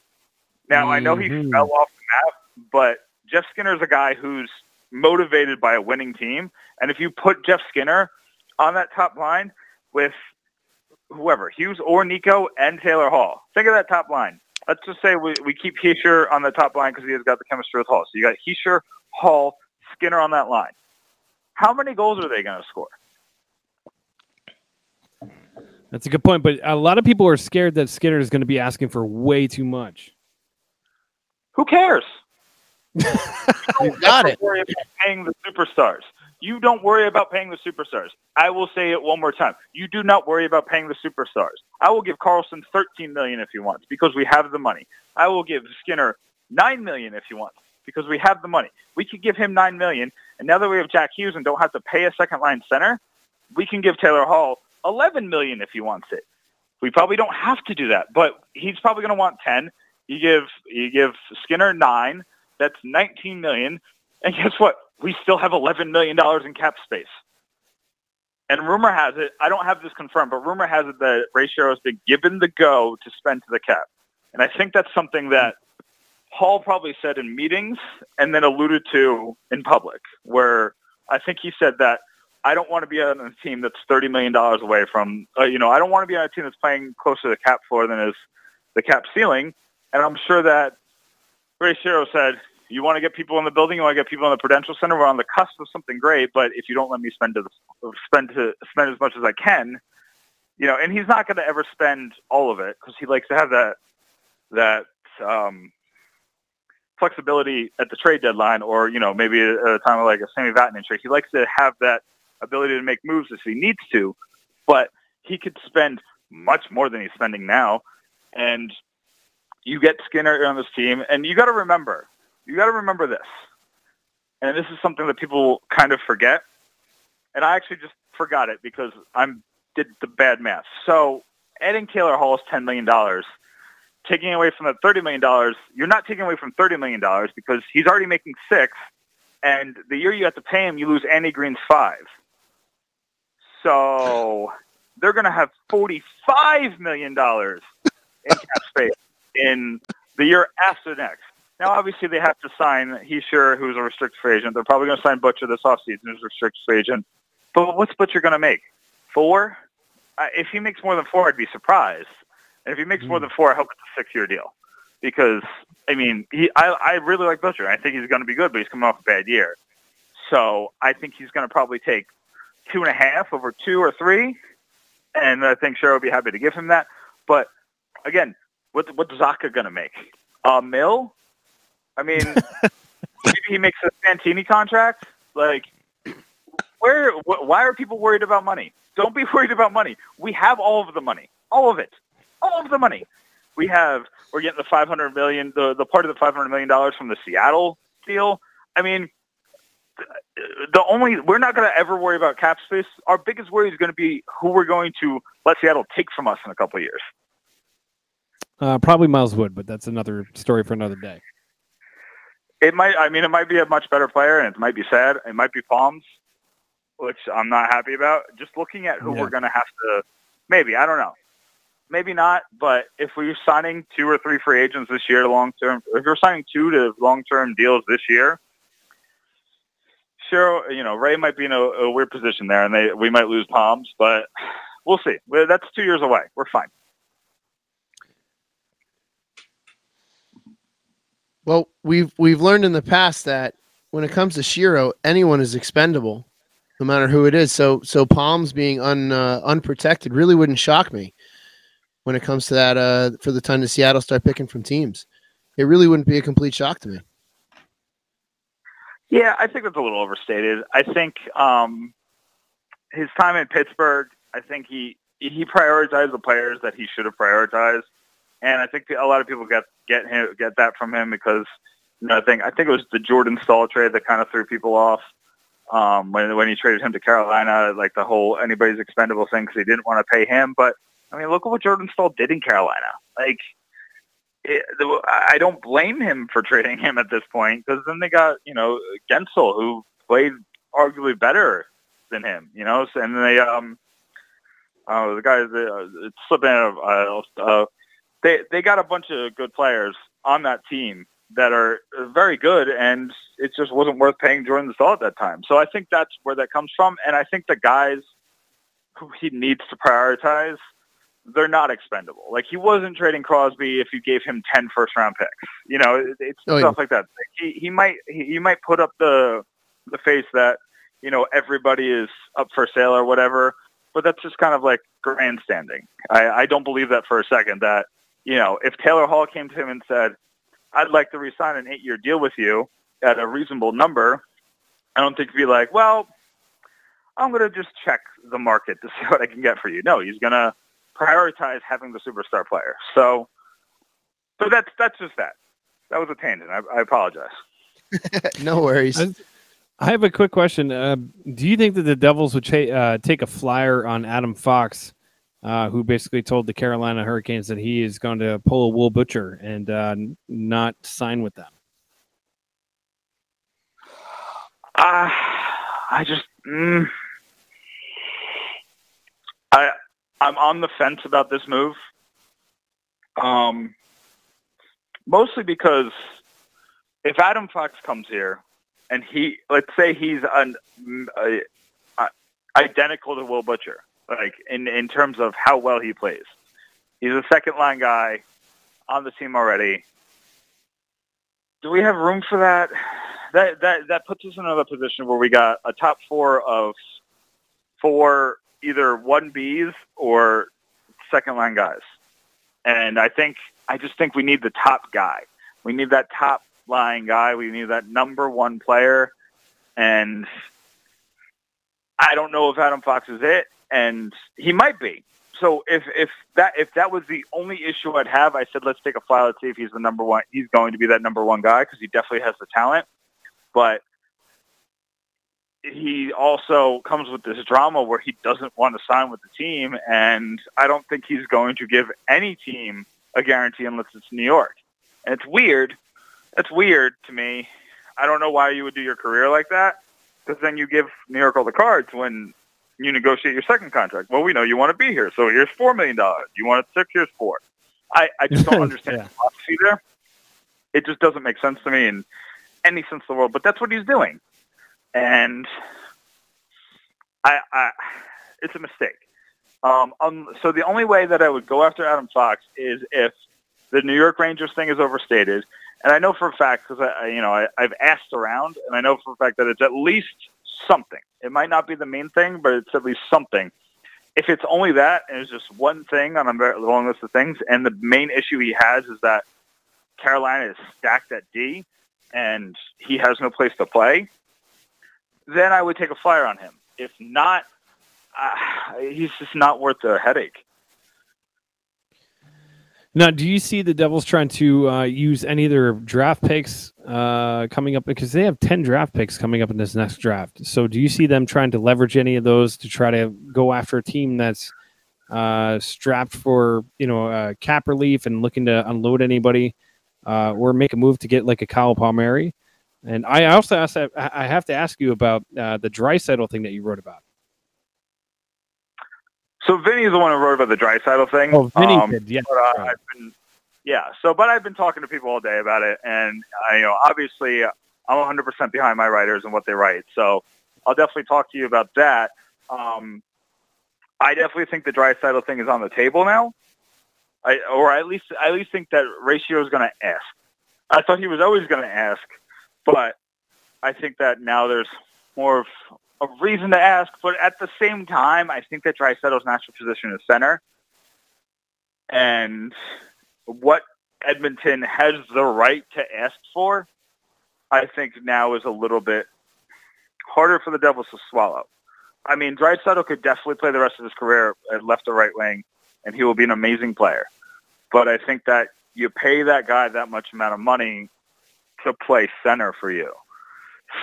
Now, I know he fell off the map, but Jeff Skinner's a guy who's motivated by a winning team. And if you put Jeff Skinner on that top line with whoever, Hughes or Nico and Taylor Hall, think of that top line. Let's just say we keep Heischer on the top line because he has got the chemistry with Hall. So you got Heischer, Hall, Skinner on that line. How many goals are they going to score? That's a good point, but a lot of people are scared that Skinner is going to be asking for way too much. Who cares? You got it. Worry about paying the superstars. You don't worry about paying the superstars. I will say it one more time. You do not worry about paying the superstars. I will give Carlson $13 million if he wants because we have the money. I will give Skinner $9 million if he wants because we have the money. We could give him $9 million, and now that we have Jack Hughes and don't have to pay a second-line center, we can give Taylor Hall $11 million if he wants it. We probably don't have to do that, but he's probably going to want 10. You give Skinner 9. That's $19 million, and guess what? We still have $11 million in cap space. And rumor has it, I don't have this confirmed, but rumor has it that Ray Shero has been given the go to spend to the cap. And I think that's something that Hall probably said in meetings and then alluded to in public, where I think he said that I don't want to be on a team that's $30 million away from, I don't want to be on a team that's playing closer to the cap floor than is the cap ceiling. And I'm sure that Ray Shero said, you want to get people in the building, you want to get people in the Prudential Center, we're on the cusp of something great, but if you don't let me spend as much as I can, and he's not going to ever spend all of it because he likes to have that flexibility at the trade deadline or, maybe at a time like a Sami Vatanen trade. He likes to have that ability to make moves if he needs to, but he could spend much more than he's spending now. And you get Skinner on this team, and you got to remember this, and this is something that people kind of forget, and I actually just forgot it because I did the bad math. So adding Taylor Hall is $10 million. Taking away from that $30 million, you're not taking away from $30 million because he's already making $6 million, and the year you have to pay him, you lose Andy Green's $5 million. So they're going to have $45 million in cap space in the year after next. Now, obviously, they have to sign Heischer, who's a restricted free agent. They're probably going to sign Butcher this offseason, who's a restricted free agent. But what's Butcher going to make? 4? If he makes more than 4, I'd be surprised. And if he makes more than 4, I hope it's a 6-year deal. Because, I really like Butcher. I think he's going to be good, but he's coming off a bad year. So I think he's going to probably take 2.5 over 2 or 3. And I think Shero will be happy to give him that. But, again, what's Zacha going to make? $1 million? Maybe he makes a Santini contract. Like, why are people worried about money? Don't be worried about money. We have all of the money, all of it, all of the money. We're getting the $500 million, the part of the $500 million from the Seattle deal. We're not going to ever worry about cap space. Our biggest worry is going to be who we're going to let Seattle take from us in a couple of years. Probably Miles Wood, but that's another story for another day. It might be a much better player, and it might be sad. It might be Palms, which I'm not happy about. Just looking at who we're going to have to, maybe, I don't know. Maybe not, but if we're signing 2 or 3 free agents this year to long-term, if we're signing 2 to long-term deals this year, sure, Ray might be in a weird position there, and we might lose Palms, but we'll see. That's 2 years away. We're fine. Well, we've learned in the past that when it comes to Shero, anyone is expendable, no matter who it is. So Palms being unprotected really wouldn't shock me when it comes to that. For the time that Seattle start picking from teams, it really wouldn't be a complete shock to me. Yeah, I think that's a little overstated. I think his time in Pittsburgh, I think he prioritized the players that he should have prioritized. And I think a lot of people get that from him because I think it was the Jordan Staal trade that kind of threw people off when he traded him to Carolina, like the whole anybody's expendable thing because he didn't want to pay him. But look at what Jordan Staal did in Carolina. Like, I don't blame him for trading him at this point because then they got Gensel, who played arguably better than him. And they the guys it's slipping out of. They got a bunch of good players on that team that are very good, and it just wasn't worth paying Jordan Staal at that time. So I think that's where that comes from, and I think the guys who he needs to prioritize, they're not expendable. Like, he wasn't trading Crosby if you gave him 10 first-round picks. You know, it's stuff like that. He might put up the face that, you know, everybody is up for sale or whatever, but that's just kind of like grandstanding. I don't believe that for a second that, you know, if Taylor Hall came to him and said, I'd like to re-sign an 8-year deal with you at a reasonable number, I don't think he'd be like, well, I'm going to just check the market to see what I can get for you. No, he's going to prioritize having the superstar player. So that's just that. That was a tangent. I apologize. No worries. I have a quick question. Do you think that the Devils would take a flyer on Adam Fox, who basically told the Carolina Hurricanes that he is going to pull a Will Butcher and not sign with them? I'm on the fence about this move. Mostly because if Adam Fox comes here and let's say he's identical to Will Butcher, like in terms of how well he plays. He's a second line guy on the team already. Do we have room for that? That puts us in another position where we got a top four of 4 either 1Bs or second line guys. And I just think we need the top guy. We need that top line guy. We need that number one player. And I don't know if Adam Fox is it, and he might be. So if that was the only issue I'd have, I said let's take a flyer, let's see if he's the number one. He's going to be that number one guy because he definitely has the talent. But he also comes with this drama where he doesn't want to sign with the team, and I don't think he's going to give any team a guarantee unless it's New York. And it's weird. It's weird to me. I don't know why you would do your career like that, because then you give New York all the cards when you negotiate your second contract. Well, we know you want to be here, so here's $4 million. You want it 6, here's 4. I just don't understand the philosophy there. It just doesn't make sense to me in any sense of the world, but that's what he's doing. And it's a mistake. So the only way that I would go after Adam Fox is if the New York Rangers thing is overstated. And I know for a fact, because I've asked around, and I know for a fact that it's at least something. It might not be the main thing, but it's at least something. If it's only that, and it's just one thing on a long list of things, and the main issue he has is that Carolina is stacked at D, and he has no place to play, then I would take a flyer on him. If not, he's just not worth the headache. Now, do you see the Devils trying to use any of their draft picks coming up? Because they have 10 draft picks coming up in this next draft. So do you see them trying to leverage any of those to try to go after a team that's strapped for, cap relief and looking to unload anybody or make a move to get like a Kyle Palmieri? And I also I have to ask you about the Draisaitl thing that you wrote about. So Vinny's the one who wrote about the Draisaitl thing. Oh, Vinny did, yeah. But I've been talking to people all day about it, and obviously I'm 100% behind my writers and what they write. So I'll definitely talk to you about that. I definitely think the Draisaitl thing is on the table now. I at least think that Ratio is going to ask. I thought he was always going to ask, but I think that now there's more of a reason to ask. But at the same time, I think that Draisaitl's natural position is center, and what Edmonton has the right to ask for, I think now is a little bit harder for the Devils to swallow. I mean, Draisaitl could definitely play the rest of his career at left or right wing, and he will be an amazing player. But I think that you pay that guy that much amount of money to play center for you.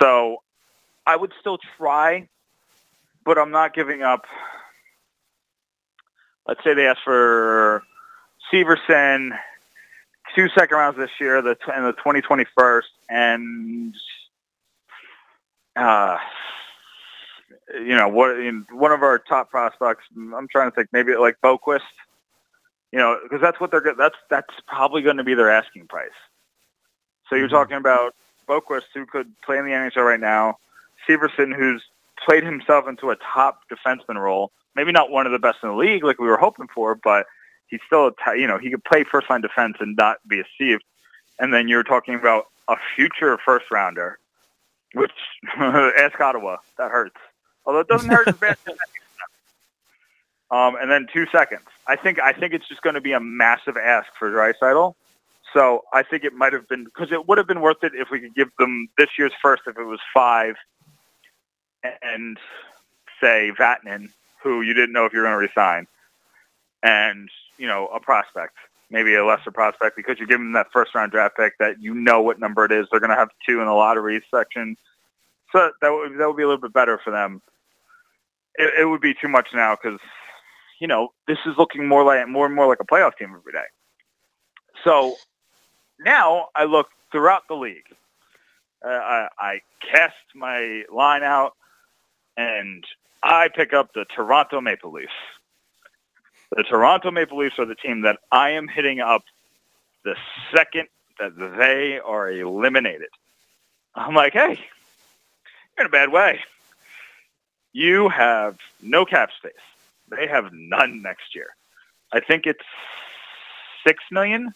So I would still try, but I'm not giving up. Let's say they ask for Severson, 2 second rounds this year, and the 2021st, and one of our top prospects. I'm trying to think, maybe like Boquist. Because that's what they're good. That's probably going to be their asking price. So you're talking about Boquist, who could play in the NHL right now, Severson, who's played himself into a top defenseman role. Maybe not one of the best in the league like we were hoping for, but he's still, he could play first-line defense and not be a sieve. And then you're talking about a future first-rounder, which, ask Ottawa, that hurts. Although it doesn't hurt as bad. And then 2 seconds. I think it's just going to be a massive ask for Draisaitl. So I think it might have been, because it would have been worth it if we could give them this year's first if it was 5 and, say, Vatanen, who you didn't know if you were going to resign, and, a prospect, maybe a lesser prospect, because you're giving them that first-round draft pick that you know what number it is. They're going to have 2 in the lottery section. So that would be a little bit better for them. It would be too much now because, this is looking more and more like a playoff team every day. So now I look throughout the league. I cast my line out, and I pick up the Toronto Maple Leafs. The Toronto Maple Leafs are the team that I am hitting up the second that they are eliminated. I'm like, hey, you're in a bad way. You have no cap space. They have none next year. I think it's $6 million.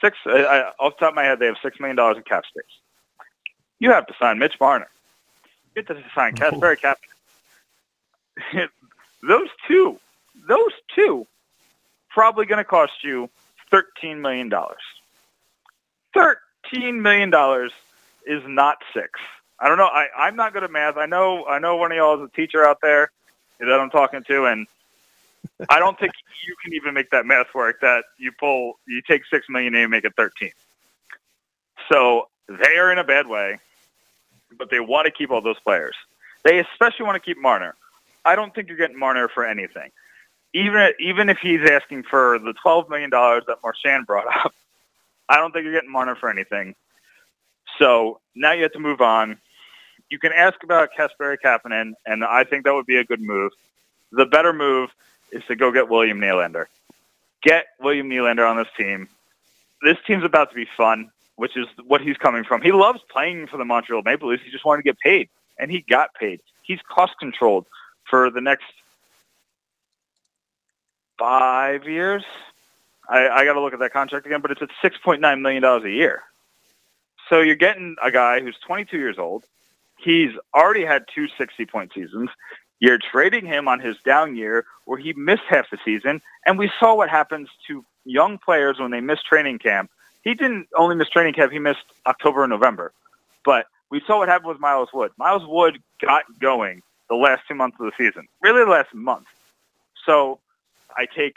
Off the top of my head, they have $6 million in cap space. You have to sign Mitch Marner. You have to sign Kasperi Kapanen. Those two, probably going to cost you $13 million. $13 million is not 6. I don't know. I'm not good at math. I know one of y'all is a teacher out there that I'm talking to, and I don't think you can even make that math work. That you take $6 million and you make it 13. So they are in a bad way, but they want to keep all those players. They especially want to keep Marner. I don't think you're getting Marner for anything. Even if he's asking for the $12 million that Marchand brought up, I don't think you're getting Marner for anything. So now you have to move on. You can ask about Kasperi Kapanen, and I think that would be a good move. The better move is to go get William Nylander. Get William Nylander on this team. This team's about to be fun, which is what he's coming from. He loves playing for the Montreal Maple Leafs. He just wanted to get paid, and he got paid. He's cost-controlled for the next 5 years. I got to look at that contract again, but it's at $6.9 million a year. So you're getting a guy who's 22 years old. He's already had 2 60-point seasons. You're trading him on his down year where he missed half the season, and we saw what happens to young players when they miss training camp. He didn't only miss training camp. He missed October and November. But we saw what happened with Miles Wood. Miles Wood got going the last 2 months of the season, really the last month. So I take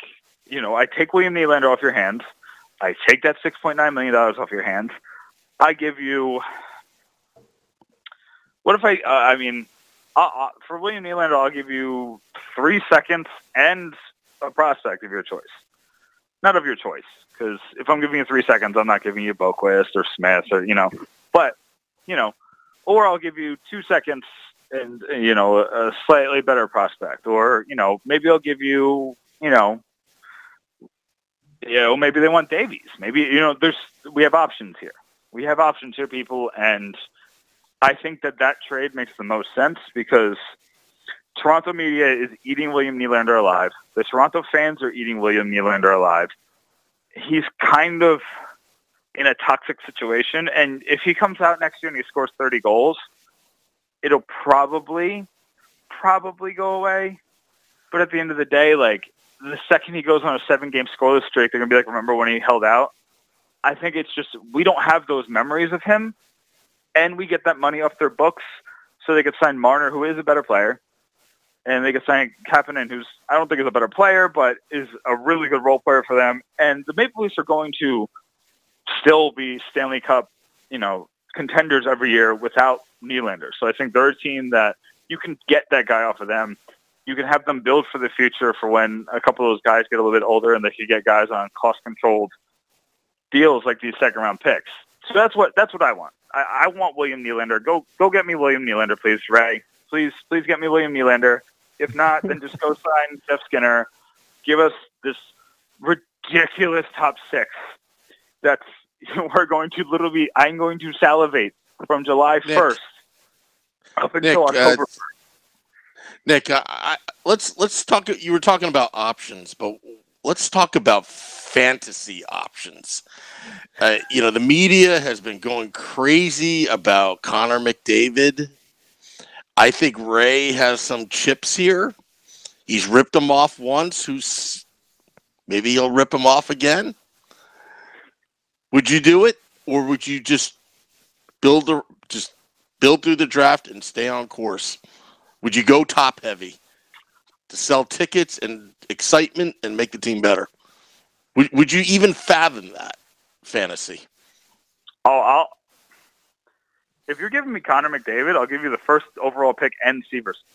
William Nylander off your hands. I take that $6.9 million off your hands. I give you, what if for William Nylander, I'll give you 3 seconds and a prospect of your choice. Not of your choice, because if I'm giving you 3 seconds, I'm not giving you Boquist or Smith or, or I'll give you 2 seconds and, a slightly better prospect. Or, maybe I'll give you, maybe they want Davies. Maybe, we have options here. We have options here, people, and I think that trade makes the most sense because Toronto media is eating William Nylander alive. The Toronto fans are eating William Nylander alive. He's kind of in a toxic situation, and if he comes out next year and he scores 30 goals, it'll probably go away. But at the end of the day, the second he goes on a 7-game scoreless streak, they're going to be like, remember when he held out? I think it's just we don't have those memories of him, and we get that money off their books so they could sign Marner, who is a better player, and they could sign Kapanen, who's I don't think is a better player, but is a really good role player for them. And the Maple Leafs are going to still be Stanley Cup, contenders every year without Nylander. So I think they're a team that you can get that guy off of them. You can have them build for the future for when a couple of those guys get a little bit older and they can get guys on cost-controlled deals like these second-round picks. So that's what I want. I want William Nylander. Go get me William Nylander, please, Ray. Please get me William Nylander. If not, then just go sign Jeff Skinner. Give us this ridiculous top 6. That's we're going to literally, I'm going to salivate from July 1st up until October 1st. Nick, let's talk. You were talking about options, but let's talk about fantasy options. The media has been going crazy about Connor McDavid. I think Ray has some chips here. He's ripped him off once. Maybe he'll rip him off again. Would you do it, or would you just build through the draft and stay on course? Would you go top heavy to sell tickets and excitement and make the team better? Would you even fathom that fantasy? If you're giving me Connor McDavid, I'll give you the first overall pick and Severson.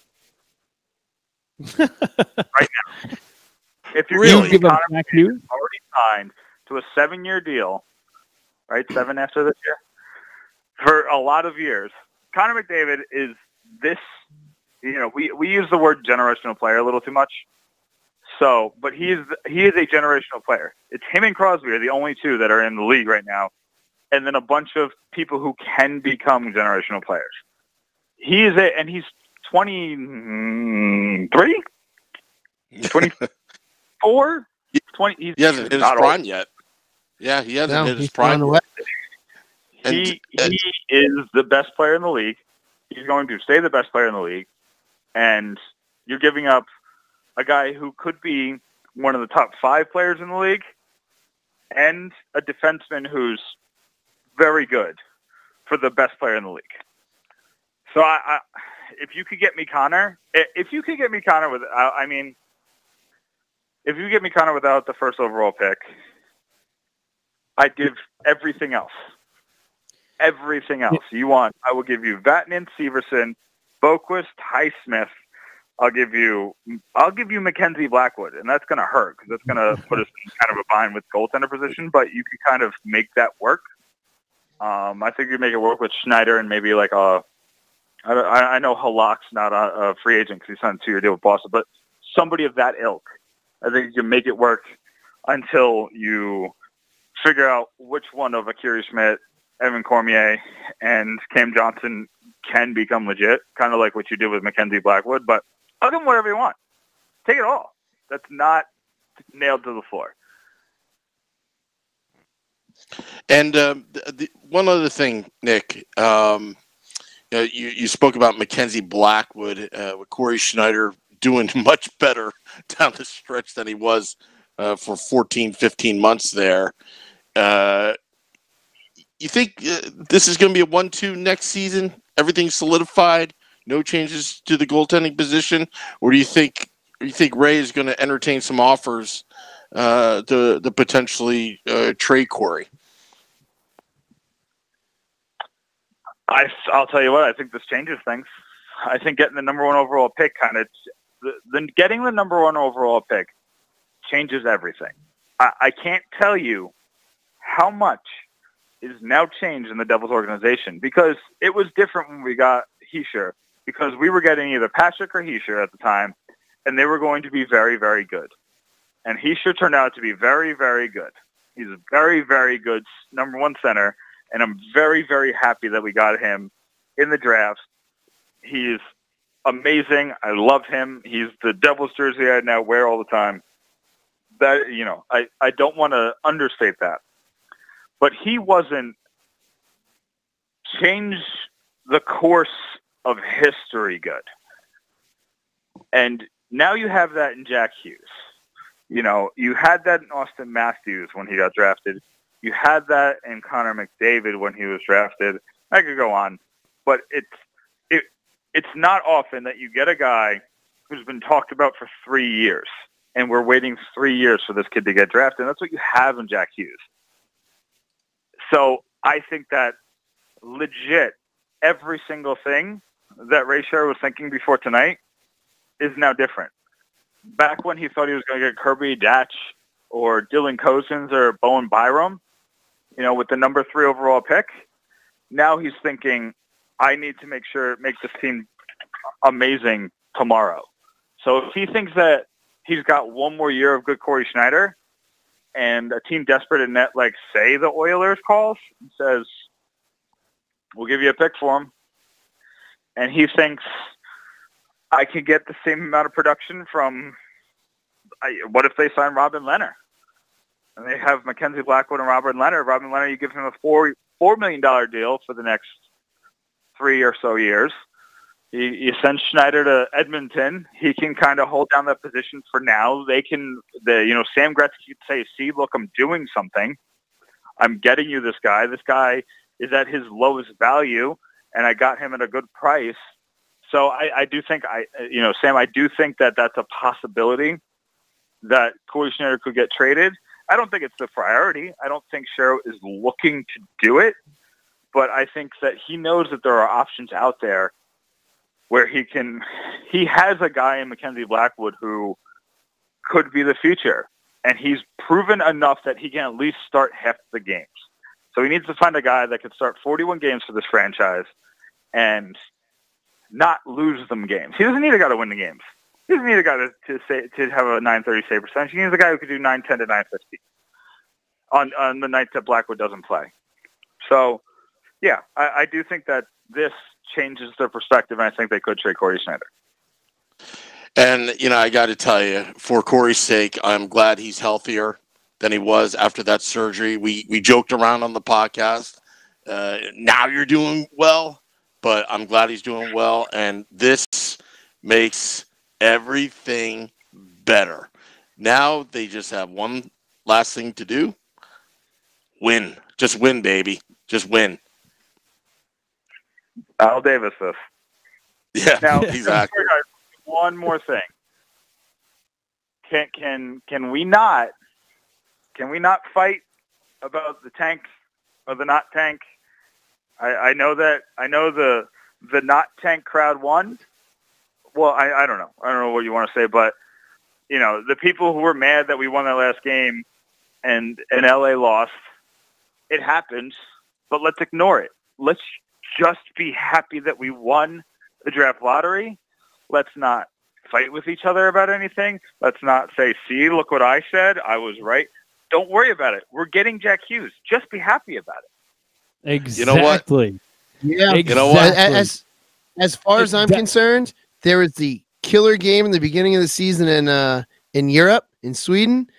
Right now. If you're Really? giving me Connor McDavid, already signed to a 7-year deal, right? 7 after this year. For a lot of years. Connor McDavid is this, we use the word generational player a little too much. So, but he is a generational player. It's him and Crosby are the only two that are in the league right now. And then a bunch of people who can become generational players. He's 23? 24? 20. He hasn't hit his prime yet. Yeah, he hasn't hit his prime yet. He is the best player in the league. He's going to stay the best player in the league. And you're giving up a guy who could be one of the top 5 players in the league and a defenseman who's very good for the best player in the league. So if you could get me Connor, if you get me Connor without the first overall pick, I'd give everything else. Everything else you want, I will give you Vatanen, Severson, Boquist, Highsmith. I'll give you Mackenzie Blackwood, and that's going to hurt because that's going to put us in kind of a bind with goaltender position. But you can kind of make that work. I think you make it work with Schneider and maybe like I know Halak's not a free agent because he signed a 2-year deal with Boston, but somebody of that ilk. I think you can make it work until you figure out which one of Akira Schmidt, Evan Cormier, and Cam Johnson can become legit, kind of like what you did with Mackenzie Blackwood. But I'll give him whatever you want. Take it all. That's not nailed to the floor. And one other thing, Nick, you spoke about Mackenzie Blackwood with Corey Schneider doing much better down the stretch than he was for 14, 15 months there. You think this is going to be a 1-2 next season? Everything's solidified, no changes to the goaltending position, or do you think Ray is going to entertain some offers to potentially trade Corey? I'll tell you what. I think this changes things. I think getting the number 1 overall pick getting the number 1 overall pick changes everything. I can't tell you how much is now changed in the Devils organization because it was different when we got Hischier because we were getting either Patrick or Hischier at the time, and they were going to be very, very good. And Hischier turned out to be very, very good. He's a very, very good number 1 center, and I'm very, very happy that we got him in the draft. He's amazing. I love him. He's the Devils jersey I now wear all the time. That I don't want to understate that. But he wasn't change the course of history good. And now you have that in Jack Hughes. You had that in Austin Matthews when he got drafted. You had that in Connor McDavid when he was drafted. I could go on. But it's not often that you get a guy who's been talked about for 3 years, and we're waiting 3 years for this kid to get drafted. And that's what you have in Jack Hughes. So I think that legit every single thing that Ray Sher was thinking before tonight is now different. Back when he thought he was going to get Kirby Datch or Dylan Cozens or Bowen Byram, with the number 3 overall pick, now he's thinking, I need to make this team amazing tomorrow. So if he thinks that he's got 1 more year of good Corey Schneider, and a team desperate in net, like say the Oilers calls and says, we'll give you a pick for him, and he thinks I could get the same amount of production from, what if they sign Robin Leonard? And they have Mackenzie Blackwood and Robin Leonard. Robin Leonard, you give him a $4 million deal for the next 3 or so years. You send Schneider to Edmonton. He can kind of hold down that position for now. Sam Gretzky could say, see, look, I'm doing something. I'm getting you this guy. This guy is at his lowest value, and I got him at a good price. So I do think, Sam, I do think that that's a possibility that Corey Schneider could get traded. I don't think it's the priority. I don't think Sherritt is looking to do it, but I think that he knows that there are options out there where he has a guy in Mackenzie Blackwood who could be the future, and he's proven enough that he can at least start half the games. So he needs to find a guy that could start 41 games for this franchise and not lose them games. He doesn't need a guy to win the games. He doesn't need a guy to have a 930 save percentage. He needs a guy who could do 910 to 950 on the nights that Blackwood doesn't play. So, yeah, I do think that this changes their perspective, and I think they could trade Corey Schneider. And, I got to tell you, for Corey's sake, I'm glad he's healthier than he was after that surgery. We joked around on the podcast. Now you're doing well, but I'm glad he's doing well, and this makes everything better. Now they just have one last thing to do. Win. Just win, baby. Just win. Al Davis this. Yeah, now, exactly. One more thing. Can we not fight about the tank or the not tank? I know the not tank crowd won. Well, I don't know. I don't know what you want to say, but the people who were mad that we won that last game and LA lost, it happened, but let's ignore it. Let's just be happy that we won the draft lottery. Let's not fight with each other about anything. Let's not say, see, look what I said. I was right. Don't worry about it. We're getting Jack Hughes. Just be happy about it. Exactly. You know what? Yeah. You know what? As far as I'm concerned, there was the killer game in the beginning of the season in Europe, in Sweden,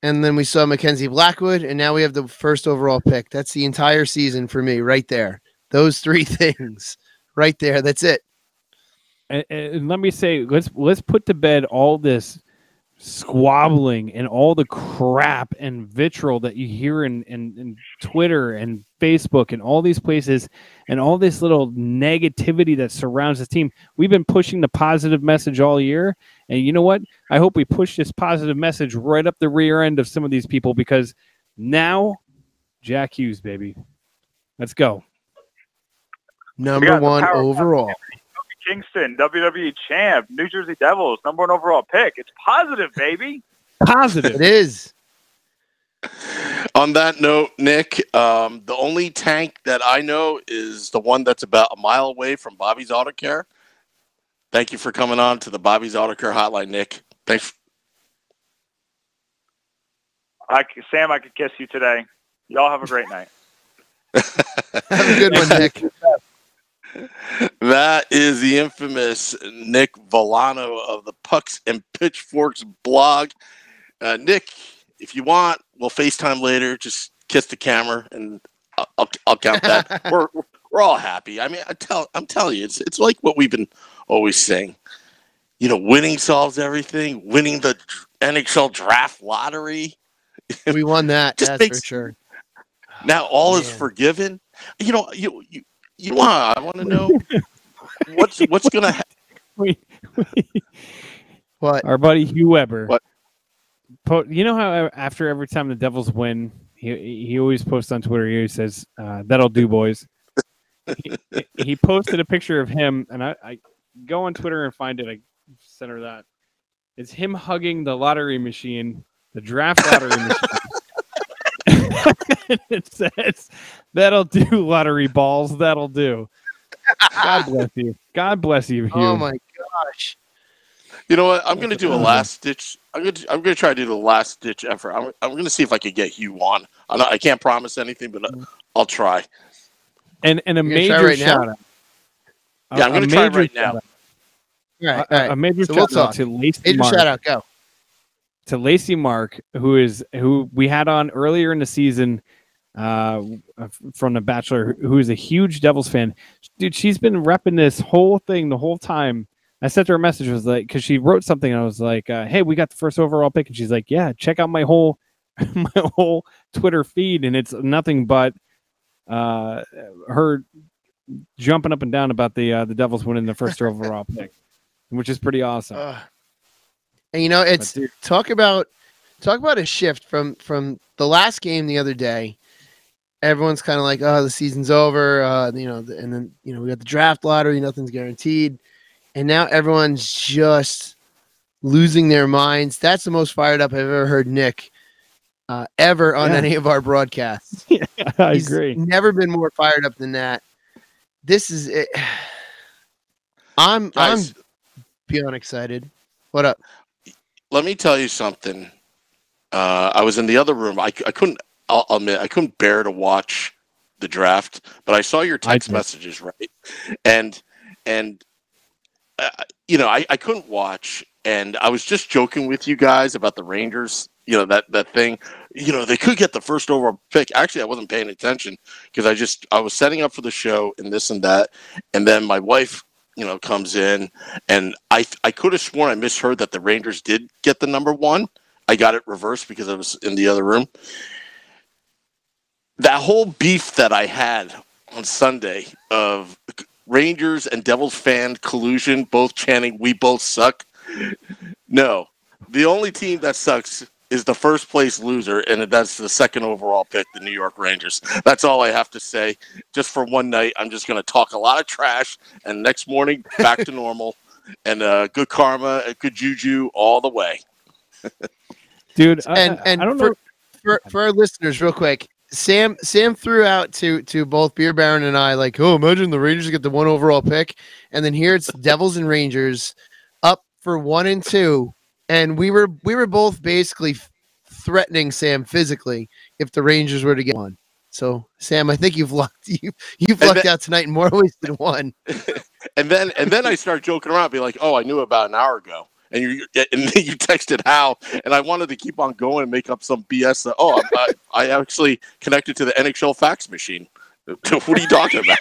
and then we saw Mackenzie Blackwood, and now we have the first overall pick. That's the entire season for me right there. Those three things right there. That's it. And let me say, let's put to bed all this squabbling and all the crap and vitriol that you hear in Twitter and Facebook and all these places and all this little negativity that surrounds the team. We've been pushing the positive message all year. And you know what? I hope we push this positive message right up the rear end of some of these people, because now Jack Hughes, baby. Let's go. Number one overall. Kingston, WWE champ, New Jersey Devils, number one overall pick. It's positive, baby. Positive. It is. On that note, Nick, the only tank that I know is the one that's about a mile away from Bobby's Auto Care. Thank you for coming on to the Bobby's Auto Care hotline, Nick. Thanks. Sam, I could kiss you today. Y'all have a great night. Have a good one, Nick. That is the infamous Nick Volano of the Pucks and Pitchforks blog. Nick, if you want, we'll FaceTime later. Just kiss the camera, and I'll count that. We're all happy. I mean, I'm telling you, it's like what we've been always saying. Winning solves everything. Winning the NHL Draft lottery. We won that. That's for sure. Now all is forgiven. I want to know what's going to happen. What? Our buddy Hugh Weber. What? You know how after every time the Devils win, he always posts on Twitter. He always says, "That'll do, boys." he posted a picture of him, and I go on Twitter and find it. I center that. It's him hugging the lottery machine, the draft lottery machine. It says, "That'll do, lottery balls. That'll do." God bless you. God bless you, Hugh. Oh my gosh. You know what? I'm going to do a last ditch. I'm going to try to do the last ditch effort. I'm going to see if I can get Hugh on. I can't promise anything, but I'll try. And a You're gonna try major right now? shout out. Yeah, I'm going to try right now. All right, all right. A major So we'll shout out talk. to Lacey Major Mark. shout out, go. To Lacey Mark, who we had on earlier in the season from The Bachelor, who is a huge Devils fan. Dude, she's been repping this whole thing the whole time. I sent her a message, was like, because she wrote something, and I was like, "Hey, we got the first overall pick," and she's like, "Yeah, check out my whole Twitter feed," and it's nothing but her jumping up and down about the Devils winning the first overall pick, which is pretty awesome. And it's talk about a shift from the last game the other day. Everyone's kind of like, oh, the season's over, and then we got the draft lottery, nothing's guaranteed, and now everyone's just losing their minds. That's the most fired up I've ever heard Nick ever on any of our broadcasts. Yeah, I He's agree. never been more fired up than that. This is it. I'm beyond excited. What up? Let me tell you something. I was in the other room. I couldn't. I'll admit I couldn't bear to watch the draft, but I saw your text messages, right? And I couldn't watch, and I was just joking with you guys about the Rangers. That thing. They could get the first overall pick. Actually, I wasn't paying attention because I was setting up for the show and this and that, and then my wife comes in, and I could have sworn I misheard that the Rangers did get the number one. I got it reversed because I was in the other room. That whole beef that I had on Sunday of Rangers and Devils fan collusion, both chanting, "We both suck." No, the only team that sucks is the first place loser, and that's the second overall pick, the New York Rangers. That's all I have to say. Just for one night, I'm just going to talk a lot of trash, and next morning, back to normal, and good karma, good juju all the way. Dude, And I don't know. For our listeners, real quick, Sam threw out to both Beer Baron and I, like, oh, imagine the Rangers get the one overall pick, and then here it's Devils and Rangers up for 1 and 2, and we were both basically threatening Sam physically if the Rangers were to get one. So Sam, I think you've lucked out tonight in more ways than one. And then I start joking around, be like, oh, I knew about an hour ago. And you texted Hal, and I wanted to keep on going and make up some BS. I actually connected to the NHL fax machine. What are you talking about?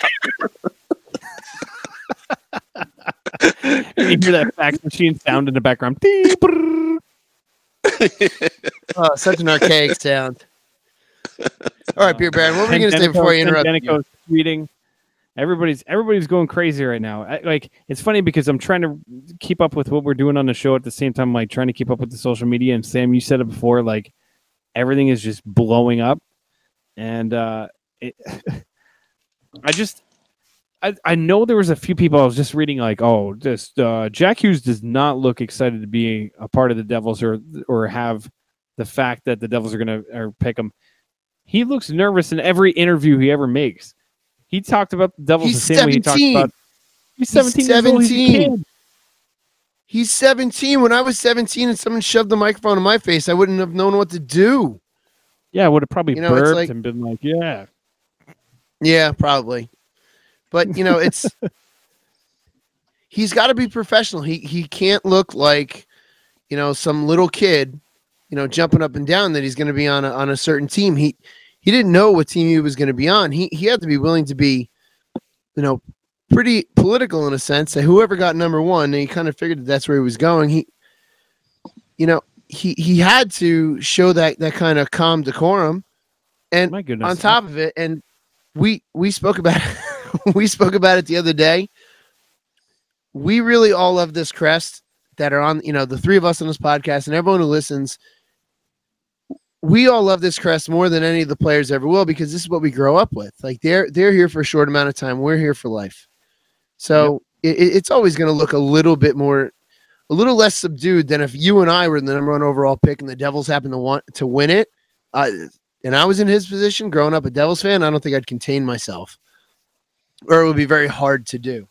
You hear that fax machine sound in the background. Oh, such an archaic sound. All right, Beer Baron, what were you going to say before I interrupt you? Tweeting. Everybody's going crazy right now. It's funny because I'm trying to keep up with what we're doing on the show at the same time, like trying to keep up with the social media. And Sam, you said it before, like everything is just blowing up. And I know there was a few people I was just reading, like, oh, this Jack Hughes does not look excited to be a part of the Devils or have the fact that the Devils are going to pick him. He looks nervous in every interview he ever makes. He talked about the Devils the same way he talked about. He's 17 years old. He's a kid. He's 17. When I was 17 and someone shoved the microphone in my face, I wouldn't have known what to do. Yeah, I would have probably burped like, and been like, yeah. Yeah, probably. But, he's got to be professional. He can't look like, some little kid, jumping up and down that he's going to be on a certain team. He didn't know what team he was going to be on. He had to be willing to be, pretty political in a sense. That whoever got number one, and he kind of figured that's where he was going. He had to show that kind of calm decorum. And My goodness. On top of it, and we spoke about we spoke about it the other day. We really all love this crest that are on, the three of us on this podcast and everyone who listens. We all love this crest more than any of the players ever will because this is what we grow up with. Like they're here for a short amount of time. We're here for life. So it's always going to look a little less subdued than if you and I were the number one overall pick and the Devils happened to win it. And I was in his position growing up a Devils fan. I don't think I'd contain myself, or it would be very hard to do.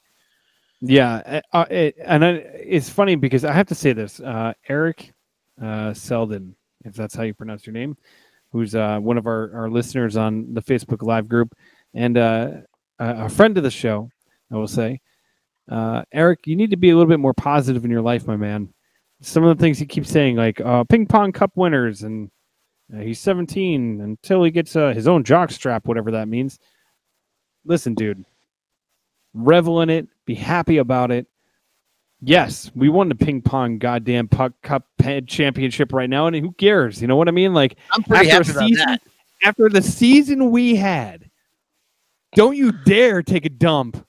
It's funny because I have to say this. Eric Selden, if that's how you pronounce your name, who's one of our listeners on the Facebook Live group and a friend of the show, I will say. Eric, you need to be a little bit more positive in your life, my man. Some of the things he keeps saying, like ping pong cup winners, and he's 17 until he gets his own jock strap, whatever that means. Listen, dude, revel in it. Be happy about it. Yes, we won the ping pong goddamn puck cup championship right now, and who cares? You know what I mean? Like, I'm pretty happy about that. After the season we had, don't you dare take a dump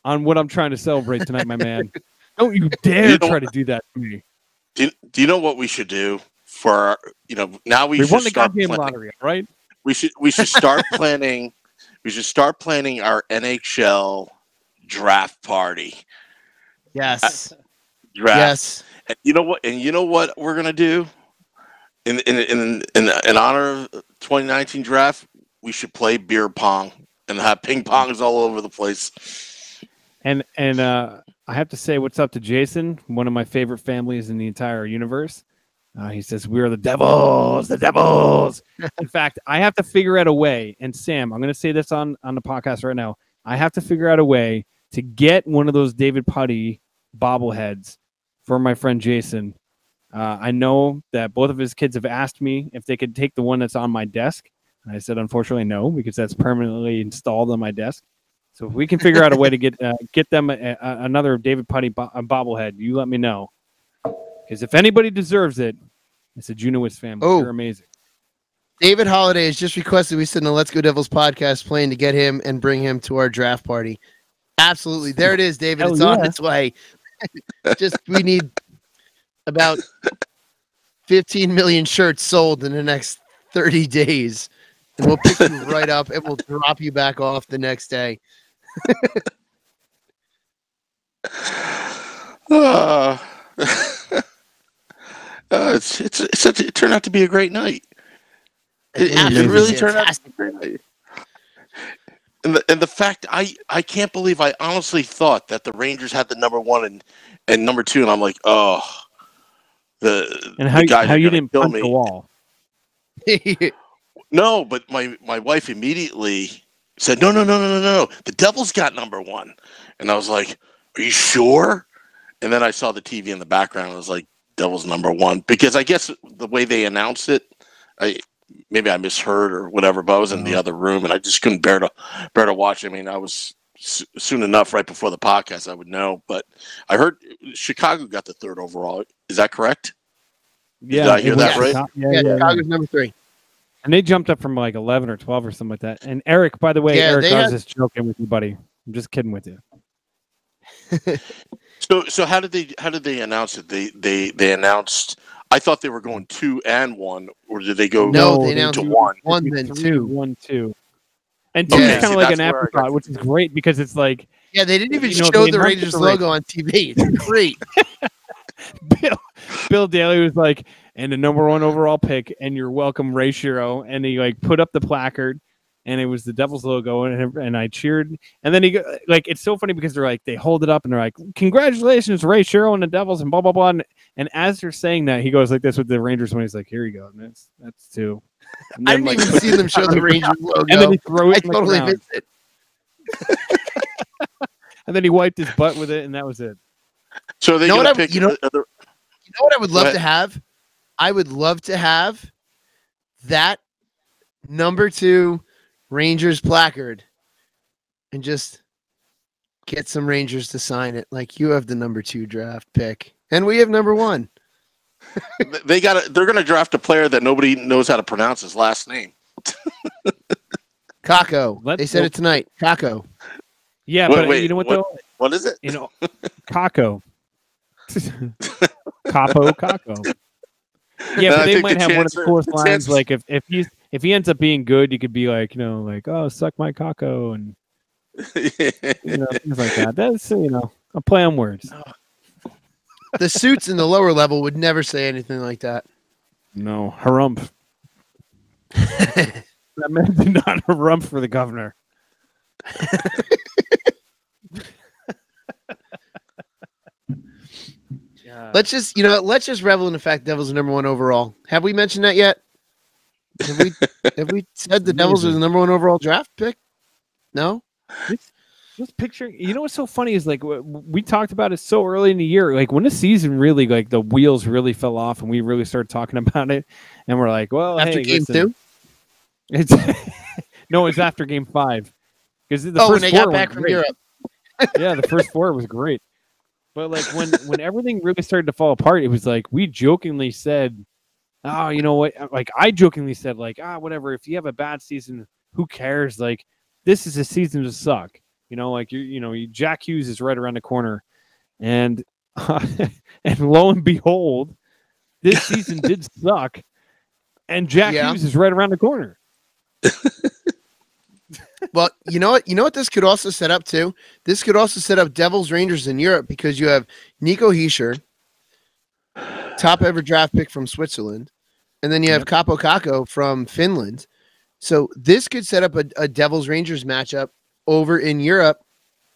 on what I'm trying to celebrate tonight, my man. Don't you dare try to do that to me. Do you know what we should do for our, now we should won the start goddamn planning. lottery, right? We should start planning. We should start planning our NHL draft party. Yes. Draft. Yes. And you know what? And you know what we're gonna do in honor of 2019 draft? We should play beer pong and have ping pongs all over the place. And I have to say, what's up to Jason, one of my favorite families in the entire universe. He says, we are the Devils, the Devils. In fact, I have to figure out a way, and Sam, I'm going to say this on the podcast right now. I have to figure out a way to get one of those David Putty bobbleheads for my friend Jason. I know that both of his kids have asked me if they could take the one that's on my desk. And I said, unfortunately, no, because that's permanently installed on my desk. So if we can figure out a way to get them another David Putty bobblehead, you let me know. Because if anybody deserves it, it's a Junowitz family. Oh. They're amazing. David Holiday has just requested we sit in the Let's Go Devils podcast playing to get him and bring him to our draft party. Absolutely. There it is, David. Hell It's on its way. We need about 15 million shirts sold in the next 30 days. And we'll pick you right up and we'll drop you back off the next day. It turned out to be a great night. It really turned out to be a great night. And the fact I can't believe I honestly thought that the Rangers had the number one and number two, and I'm like, oh, how you didn't punch the wall. No, but my wife immediately said, no. The Devils got number one. And I was like, are you sure? And then I saw the TV in the background. I was like, Devils number one. Because I guess the way they announced it, maybe I misheard or whatever, but I was in the other room and I just couldn't bear to watch. I mean, I was soon enough right before the podcast I would know. But I heard Chicago got the third overall. Is that correct? Yeah. Did I hear that right? Yeah, Chicago's number 3. And they jumped up from like 11 or 12 or something like that. And Eric, by the way, Eric, I was just joking with you, buddy. I'm just kidding with you. So how did they announce it? They announced. I thought they were going 2 and 1, or did they go? No, they announced to 1. 1 then 2. 1, 2. And 2 is kind of like an afterthought, which is great because it's like they didn't even show the Rangers logo on TV. It's great. Bill Daly was like, and the number 1 overall pick, and you're welcome, Ray Shero. And he like put up the placard, and it was the Devils logo, and I cheered. And then it's so funny because they hold it up and they're like, congratulations, Ray Shero and the Devils, and blah blah blah. And as they're saying that, he goes like this with the Rangers when he's like, here you go, and that's 2. I didn't even see them show the Rangers logo. And then he threw it. I totally missed it. And then he wiped his butt with it, and that was it. So they going to pick. You know what I would love to have? I would love to have that number 2 Rangers placard and just get some Rangers to sign it. Like, you have the number 2 draft pick, and we have number 1. They're going to draft a player that nobody knows how to pronounce his last name. Kako. They said it tonight. Kako. Yeah, but you know what though? What is it? Kako. Kako. Yeah, but they might have one of the coolest lines. Like if he ends up being good, you could be like, oh, suck my Kako, and things like that. That's a play on words. The suits in the lower level would never say anything like that. No, harumph. That man did not harumph for the governor. let's just revel in the fact Devils are number 1 overall. Have we mentioned that yet? Have we said the Devils are the number 1 overall draft pick? No. Just picturing, you know what's so funny is like we talked about it so early in the year, like when the season really like the wheels really fell off and we really started talking about it, and we're like, well, after hey, game listen, 2, it's no, it's after game 5 because the first when they 4 got back from great. Europe. Yeah, the first 4 was great, but like when everything really started to fall apart, it was like we jokingly said, oh, you know what? Like I jokingly said, like whatever. If you have a bad season, who cares? Like this is a season to suck. You know, like Jack Hughes is right around the corner, and and lo and behold, this season did suck, and Jack Hughes is right around the corner. Well, you know what this could also set up too? This could also set up Devils Rangers in Europe because you have Nico Hischier, top ever draft pick from Switzerland, and then you have Capo Kakko from Finland. So this could set up a Devils Rangers matchup over in Europe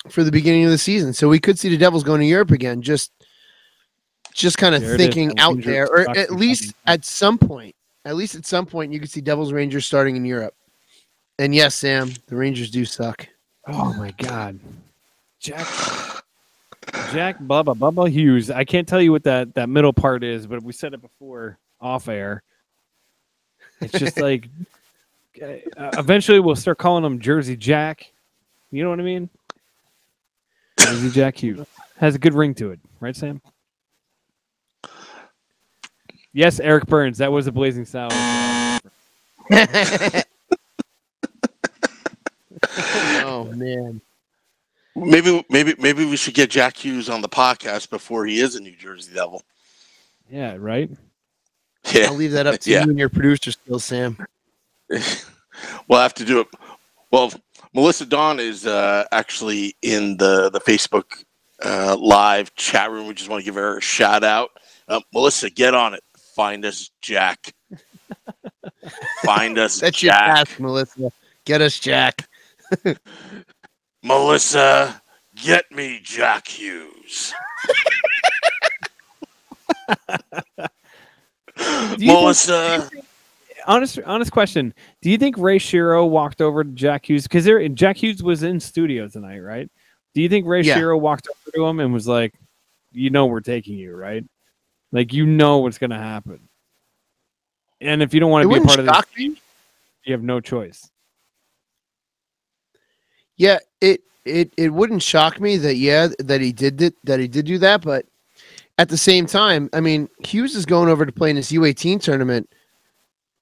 for the beginning of the season. So we could see the Devils going to Europe again, just kind of thinking out there, or at least at some point, you could see Devils Rangers starting in Europe. And yes, Sam, the Rangers do suck. Oh my God. Jack Bubba Hughes. I can't tell you what that middle part is, but we said it before off air. It's just like eventually we'll start calling him Jersey Jack. You know what I mean? Jersey Jack Hughes has a good ring to it, right, Sam? Yes, Eric Burns. That was a Blazing Saddles. Oh man. Maybe we should get Jack Hughes on the podcast before he is a New Jersey Devil. Yeah, right? Yeah. I'll leave that up to you and your producer skills, Sam. We'll have to do it. Well, Melissa Dawn is actually in the Facebook live chat room. We just want to give her a shout out. Melissa, get on it. Find us Jack. Find us That's Jack. your task, Melissa. Get us Jack. Melissa, get me Jack Hughes. Melissa. Honest question. Do you think Ray Shero walked over to Jack Hughes? Because Jack Hughes was in studio tonight, right? Do you think Ray Shero walked over to him and was like, we're taking you, right? Like, what's going to happen. And if you don't want to be a part of this team, you have no choice. Yeah, it wouldn't shock me that he did do that, but at the same time, I mean, Hughes is going over to play in this U18 tournament.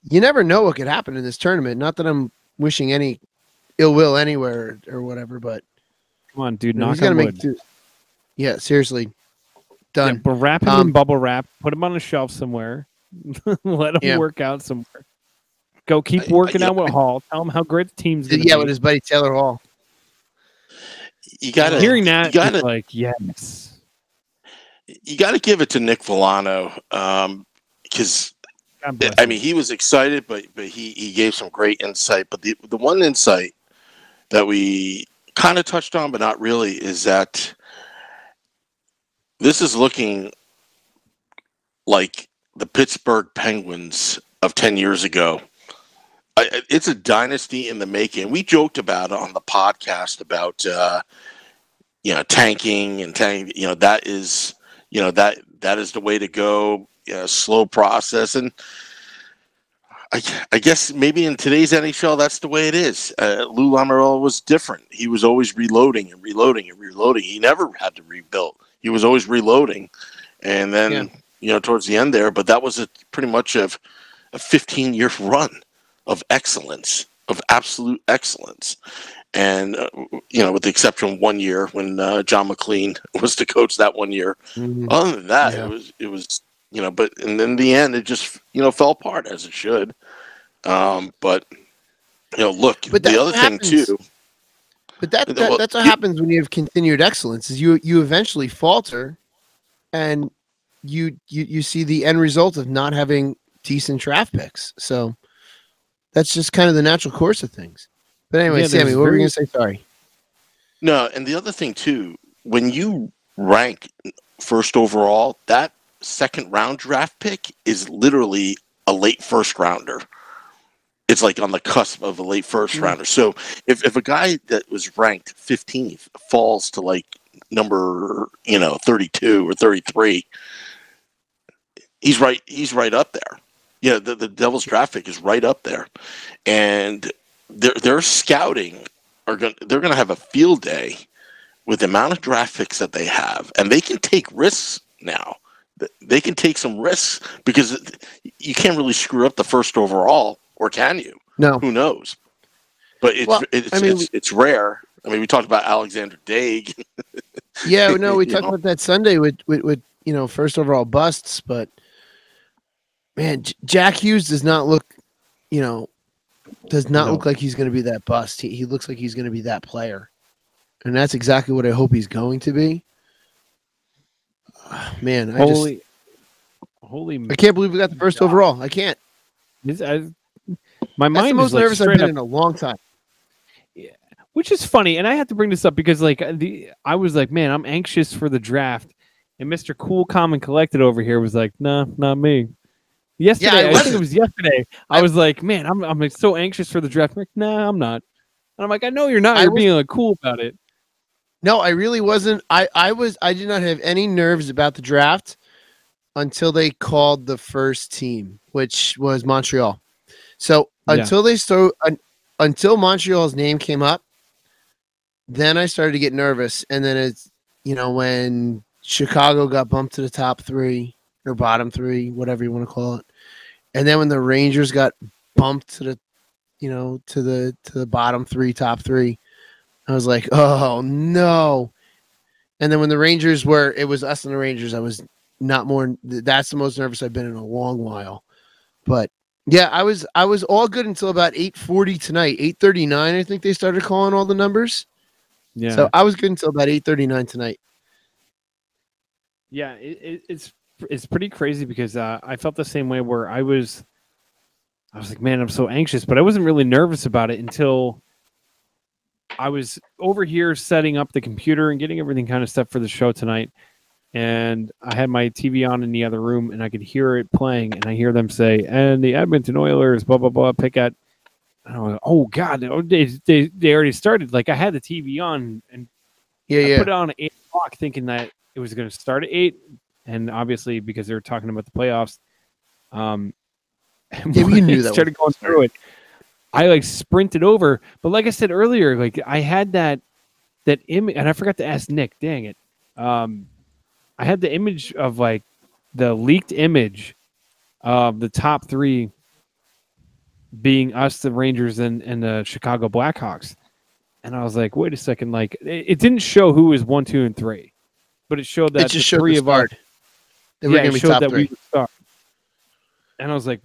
You never know what could happen in this tournament. Not that I'm wishing any ill will anywhere or whatever, but come on, dude, knock on wood. Yeah, seriously. Done. Yeah, but wrap him in bubble wrap, put him on a shelf somewhere, let him work out somewhere. Go keep working out with Hall. Tell him how great the team's going to be. Yeah, with his buddy Taylor Hall. You got to hearing that. Like, yes, you got to give it to Nick Villano because I mean he was excited, but he gave some great insight. But the one insight that we kind of touched on, but not really, is that this is looking like the Pittsburgh Penguins of 10 years ago. It's a dynasty in the making. We joked about it on the podcast about tanking and that is that is the way to go. Slow process, and I guess maybe in today's NHL that's the way it is. Lou Lamoriello was different. He was always reloading and reloading and reloading. He never had to rebuild. He was always reloading, and then towards the end there. But that was pretty much a 15-year run of excellence, of absolute excellence. And, with the exception of 1 year when John McLean was the coach that 1 year. Mm-hmm. Other than that, it was, but and in the end, it just, fell apart as it should. But, look, but the other thing too. But that's what happens when you have continued excellence is you eventually falter and you see the end result of not having decent draft picks. So that's just kind of the natural course of things. But anyway, Sammy, what were you going to say? Sorry. No, and the other thing, too, when you rank first overall, that second round draft pick is literally a late first rounder. It's like on the cusp of a late first rounder. So if a guy that was ranked 15th falls to like number 32 or 33, he's right up there. Yeah, the Devils draft pick is right up there, and their scouting they're gonna have a field day with the amount of draft picks that they have, and they can take risks now. They can take some risks because you can't really screw up the first overall, or can you? No. Who knows? But it's rare. I mean, we talked about Alexander Daig. Yeah, no, we talked about that Sunday with first overall busts, but man, Jack Hughes does not look look like he's going to be that bust. He looks like he's going to be that player, and that's exactly what I hope he's going to be. Man, I can't believe we got the first overall. I can't. My mind That's the most is like nervous I've been in a long time. Yeah, which is funny, and I have to bring this up because I was like, man, I'm anxious for the draft, and Mr. Cool, Calm, and Collected over here was like, nah, not me. Yesterday, I think it was yesterday. I was like, man, I'm like so anxious for the draft. I'm like, nah, I'm not. And I'm like, I know you're not. You're being like cool about it. No, I really wasn't. I did not have any nerves about the draft until they called the first team, which was Montreal. So until Montreal's name came up, then I started to get nervous. And then it's when Chicago got bumped to the top 3 or bottom 3, whatever you want to call it, and then when the Rangers got bumped to the to the bottom 3, top 3, I was like, oh no. And then when the Rangers it was us and the Rangers, I was not more. That's the most nervous I've been in a long while. But yeah, I was all good until about 8:40 tonight. 8:39, I think they started calling all the numbers. Yeah. So I was good until about 8:39 tonight. Yeah, it's pretty crazy because I felt the same way where I was like, man, I'm so anxious, but I wasn't really nervous about it until I was over here setting up the computer and getting everything kind of set for the show tonight. And I had my TV on in the other room, and I could hear it playing, and I hear them say, and the Edmonton Oilers, blah, blah, blah, pick at. And I was like, oh, God, they already started. Like, I had the TV on, and I put it on at 8 o'clock thinking that it was going to start at 8, and obviously because they were talking about the playoffs. You knew that. Started going through it. I sprinted over, but like I said earlier, I had that image, and I forgot to ask Nick. Dang it! I had the image of the leaked image of the top 3 being us, the Rangers, and the Chicago Blackhawks, and I was like, wait a second, it didn't show who was 1, 2, and 3, but it showed that it just the 3 of us. They were going to be top 3. We would start. And I was like,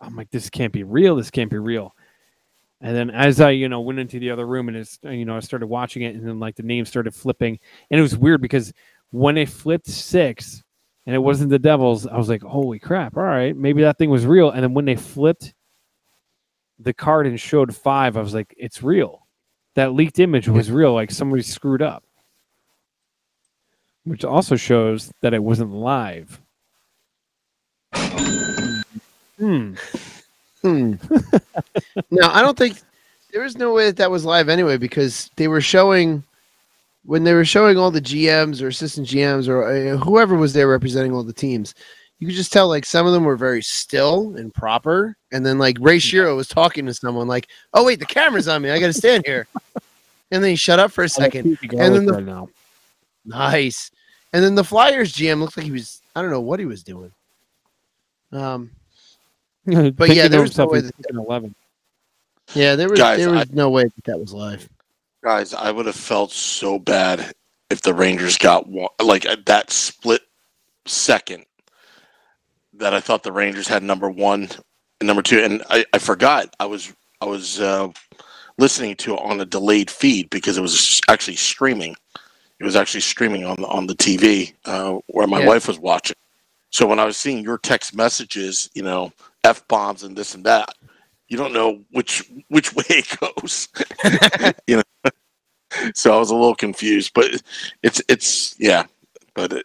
I'm like, this can't be real. This can't be real. And then as I, went into the other room and I started watching it, and then the names started flipping, and it was weird because when it flipped 6 and it wasn't the Devils, I was like, holy crap. All right. Maybe that thing was real. And then when they flipped the card and showed 5, I was like, it's real. That leaked image was real. Like somebody screwed up, which also shows that it wasn't live. No, I don't think there was no way that was live anyway, because they were showing when they were showing all the GMs or assistant GMs or whoever was there representing all the teams. You could just tell some of them were very still and proper, and then Ray Shero was talking to someone "Oh wait, the camera's on me. I got to stand here," and then he shut up for a second, and then nice, and then the Flyers GM looked like he was I don't know what he was doing. But yeah, there was no way that 11. Yeah, there was no way that was live. Guys, I would have felt so bad if the Rangers got one, that split second that I thought the Rangers had number 1 and number 2, and I forgot I was listening to it on a delayed feed because it was actually streaming. It was actually streaming on the TV where my wife was watching. So when I was seeing your text messages, F-bombs and this and that, you don't know which way it goes. So I was a little confused, but it's but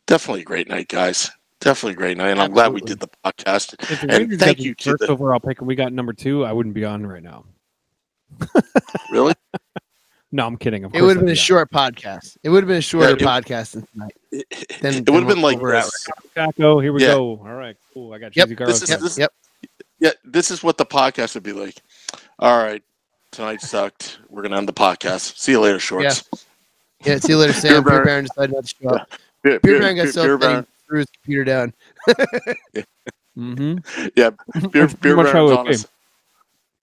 Definitely a great night, guys. Definitely a great night, and I'm glad we did the podcast. If the And Rangers thank got you the to first the overall pick and we got number 2, I wouldn't be on right now. really. No, I'm kidding. Of It course would have been I'd a be on. short podcast. It would have been a shorter Yeah, podcast than tonight. It would have been like this. Taco, here we Yeah. go. All right, cool. I got Yep. cheesy garlic. This is bread. Yep. Yeah, this is what the podcast would be like. All right, tonight sucked. We're gonna end the podcast. See you later, shorts. Yeah, see you later, Sam. Beer Beer Baron. Baron decided not to show up. Beer, Beer Baron got so Beer upset he Baron. threw his computer down. Mm-hmm. Yeah, Beer That's pretty much Baron's how on it us.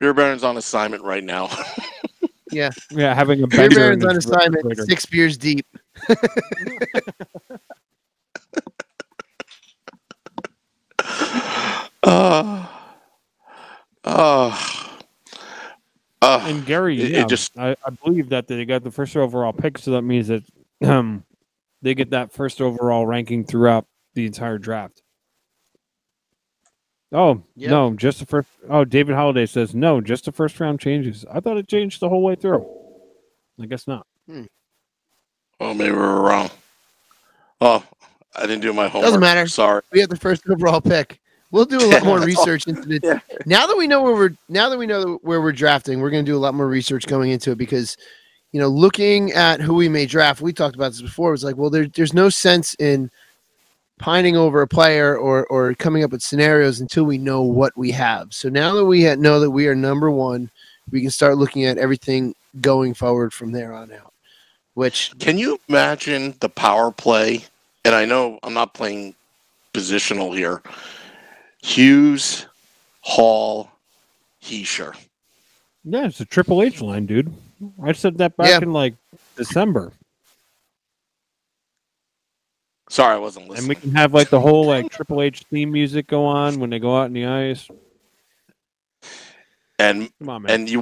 Beer Baron's on assignment right now. Yeah. Yeah, having a Beer bender in Baron's on his assignment, refrigerator. 6 beers deep. And Gary, It yeah, just- I believe that they got the first overall pick, so that means that they get that first overall ranking throughout the entire draft. Oh, Yep. no, just the first. Oh, David Holiday says, no, just the first round changes. I thought it changed the whole way through. I guess not. Oh, maybe we were wrong. Oh, I didn't do my homework. Doesn't matter. Sorry. We have the first overall pick. We'll do a lot more That's all. research into it. Yeah. Now that we know where we're drafting, we're going to do a lot more research going into it because, looking at who we may draft, we talked about this before. It was like, well, there's no sense in pining over a player or coming up with scenarios until we know what we have. So now that we know that we are number 1, we can start looking at everything going forward from there on out. Which Can you imagine the power play? And I know I'm not playing positional here. Hughes, Hall, Heischer. Yeah, it's a Triple H line, dude. I said that back in like December. Sorry, I wasn't And listening. we can have like the whole like Triple H theme music go on when they go out in the ice. And Come on, man. and if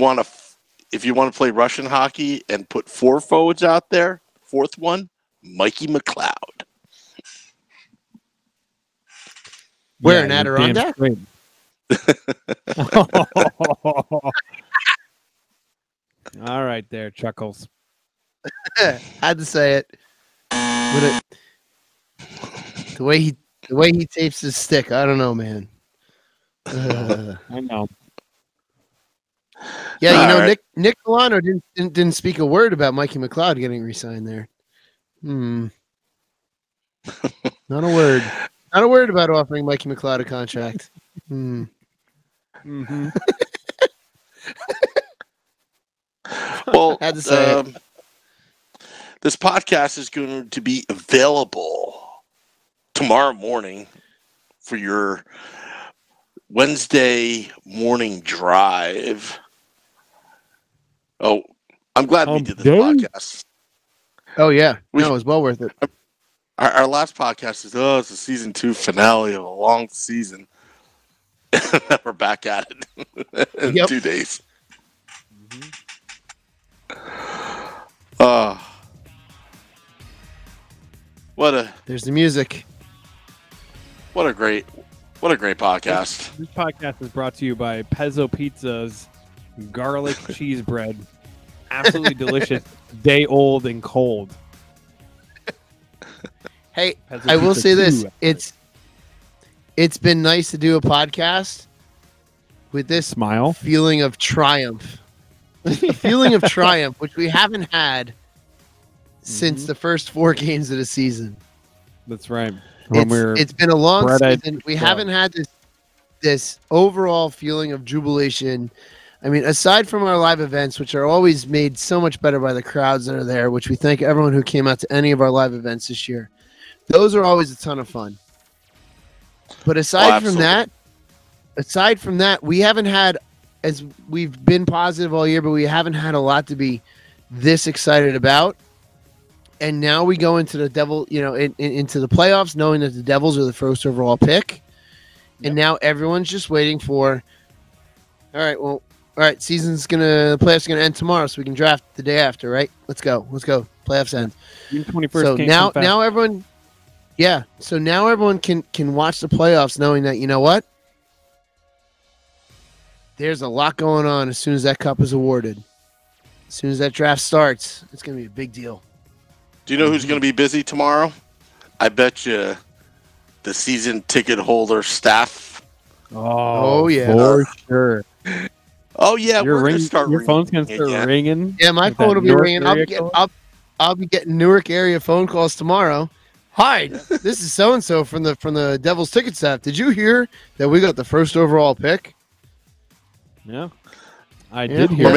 you want to play Russian hockey and put 4 forwards out there, 4th one, Mikey McLeod. where in you're damn Adirondack? straight. All right, there, Chuckles. Had to say it. The way he tapes his stick, I don't know, man. I know. Yeah, All right. Nick Milano didn't speak a word about Mikey McLeod getting re-signed there. Not a word. Not a word about offering Mikey McLeod a contract. Mm-hmm. Well, Had to say it. this podcast is going to be available tomorrow morning for your Wednesday morning drive. Oh, I'm glad we did this podcast. Oh yeah, no, it was well worth it. Our last podcast is it's the season 2 finale of a long season. We're back at it in Yep. 2 days. There's the music. What a great podcast. This podcast is brought to you by Pezzo Pizza's garlic cheese bread. Absolutely delicious, day old and cold. Hey, Pezzo I will Pizza say this: 2, it's been nice to do a podcast with this Smile. feeling of triumph, a feeling of triumph, which we haven't had since the first 4 games of the season. That's right. When It's been a long bright-eyed season. We pizza. haven't had this overall feeling of jubilation. I mean, aside from our live events, which are always made so much better by the crowds that are there, which we thank everyone who came out to any of our live events this year. Those are always a ton of fun. But aside from that, we haven't had, as we've been positive all year, but we haven't had a lot to be this excited about. And now we go into the into the playoffs, knowing that the Devils are the first overall pick. And now everyone's just waiting for, the playoffs gonna end tomorrow, so we can draft the day after, right? Let's go. Playoffs end. June 21st. So can't now come fast. everyone, So now everyone can watch the playoffs, knowing that, you know what? There's a lot going on as soon as that cup is awarded. As soon as that draft starts, it's gonna be a big deal. Do you know who's going to be busy tomorrow? I bet you the season ticket holder staff. Oh, yeah. for sure. Oh yeah, we're gonna start. Your phone's gonna start again. ringing. Yeah, my with phone that will be Newark ringing. area code. I'll be getting Newark area phone calls tomorrow. Hi, this is so and so from the Devil's Ticket staff. Did you hear that we got the first overall pick? Yeah, I did hear.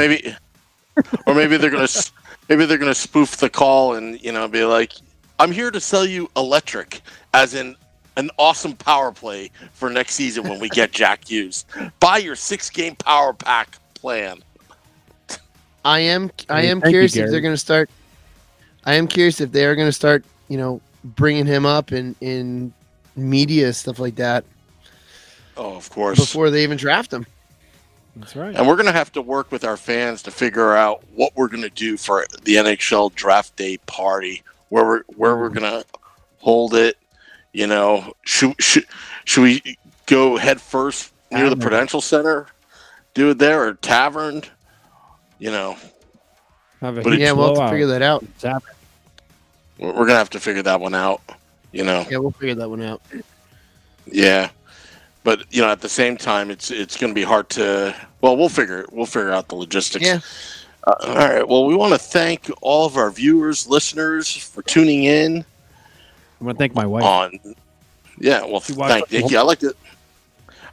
Or maybe they're gonna spoof the call and be like, "I'm here to sell you electric, as in an awesome power play for next season when we get Jack Hughes. Buy your 6-game power pack plan." I am Thank curious you, if they're Gary. going to start. I am curious if they are going to start, bringing him up in media stuff like that Oh, of course. before they even draft him. That's right. And we're going to have to work with our fans to figure out what we're going to do for the NHL Draft Day party, where we're going to hold it. Should we go head first near the Tavern. Prudential Center, do it there, or Tavern? Have a But huge Yeah, we'll have to blowout. figure that out. It's happening. We're going to have to figure that one out. Yeah, we'll figure that one out. Yeah, but at the same time, it's going to be hard to. Well, we'll figure out the logistics. Yeah. All right. Well, we want to thank all of our viewers, listeners for tuning in. I want to thank my wife. Yeah. Well, She watched thank the whole- Nikki.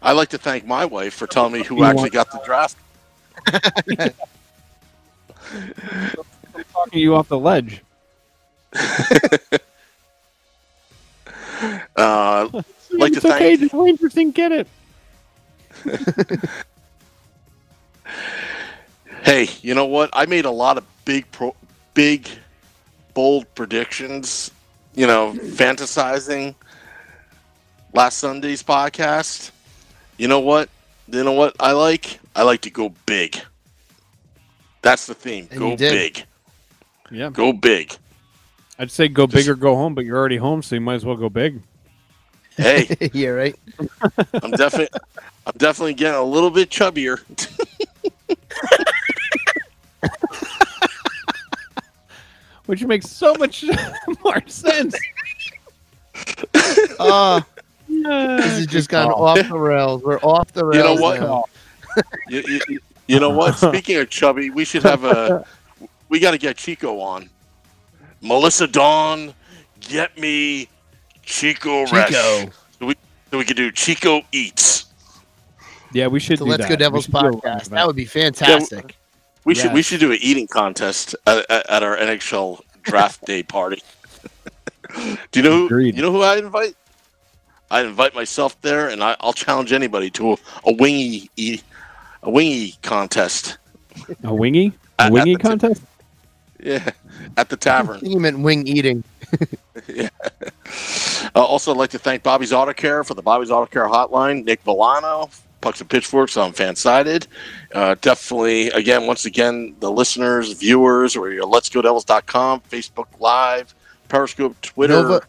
I like to thank my wife for telling me who You actually want- got the draft. I'm talking you off the ledge. Like to It's okay. thank. The Rangers didn't get it. Hey, you know what? I made a lot of big, bold predictions. Fantasizing last Sunday's podcast. You know what? I like? I like to go big. That's the theme. And Go you did. big. Yeah. Go big. I'd say go big or go home, but you're already home, so you might as well go big. Hey, Yeah, right. I'm definitely getting a little bit chubbier. Which makes so much more sense. This has just gone off the rails. We're off the rails. You know what? now. You know what? Speaking of chubby, we should have we got to get Chico on. Melissa Dawn, get me Chico Resch. So we could do Chico Eats. Yeah, we should So do Let's that. Go Devils We should do a podcast. roundabout. That would be fantastic. We Yes. should do an eating contest at our NHL Draft Day party. Do you know Agreed. who I invite? I invite myself there, and I'll challenge anybody to a wingy contest. A wingy? A At wingy the contest? Yeah, at the I tavern. think you meant wing eating. Yeah. Also, I'd like to thank Bobby's Auto Care for the Bobby's Auto Care hotline. Nick Villano, Pucks and Pitchforks on Fansided. Definitely, once again, the listeners, viewers, or your letsgodevils.com, Facebook Live, Periscope, Twitter, Nova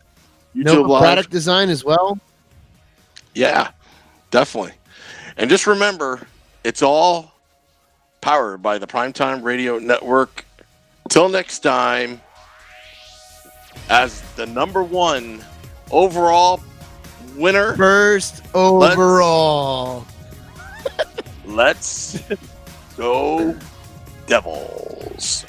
YouTube Live. product design as well. Yeah, definitely. And just remember, it's all powered by the Primetime Radio Network. Till next time, as the #1 overall winner, First overall. let's go Devils.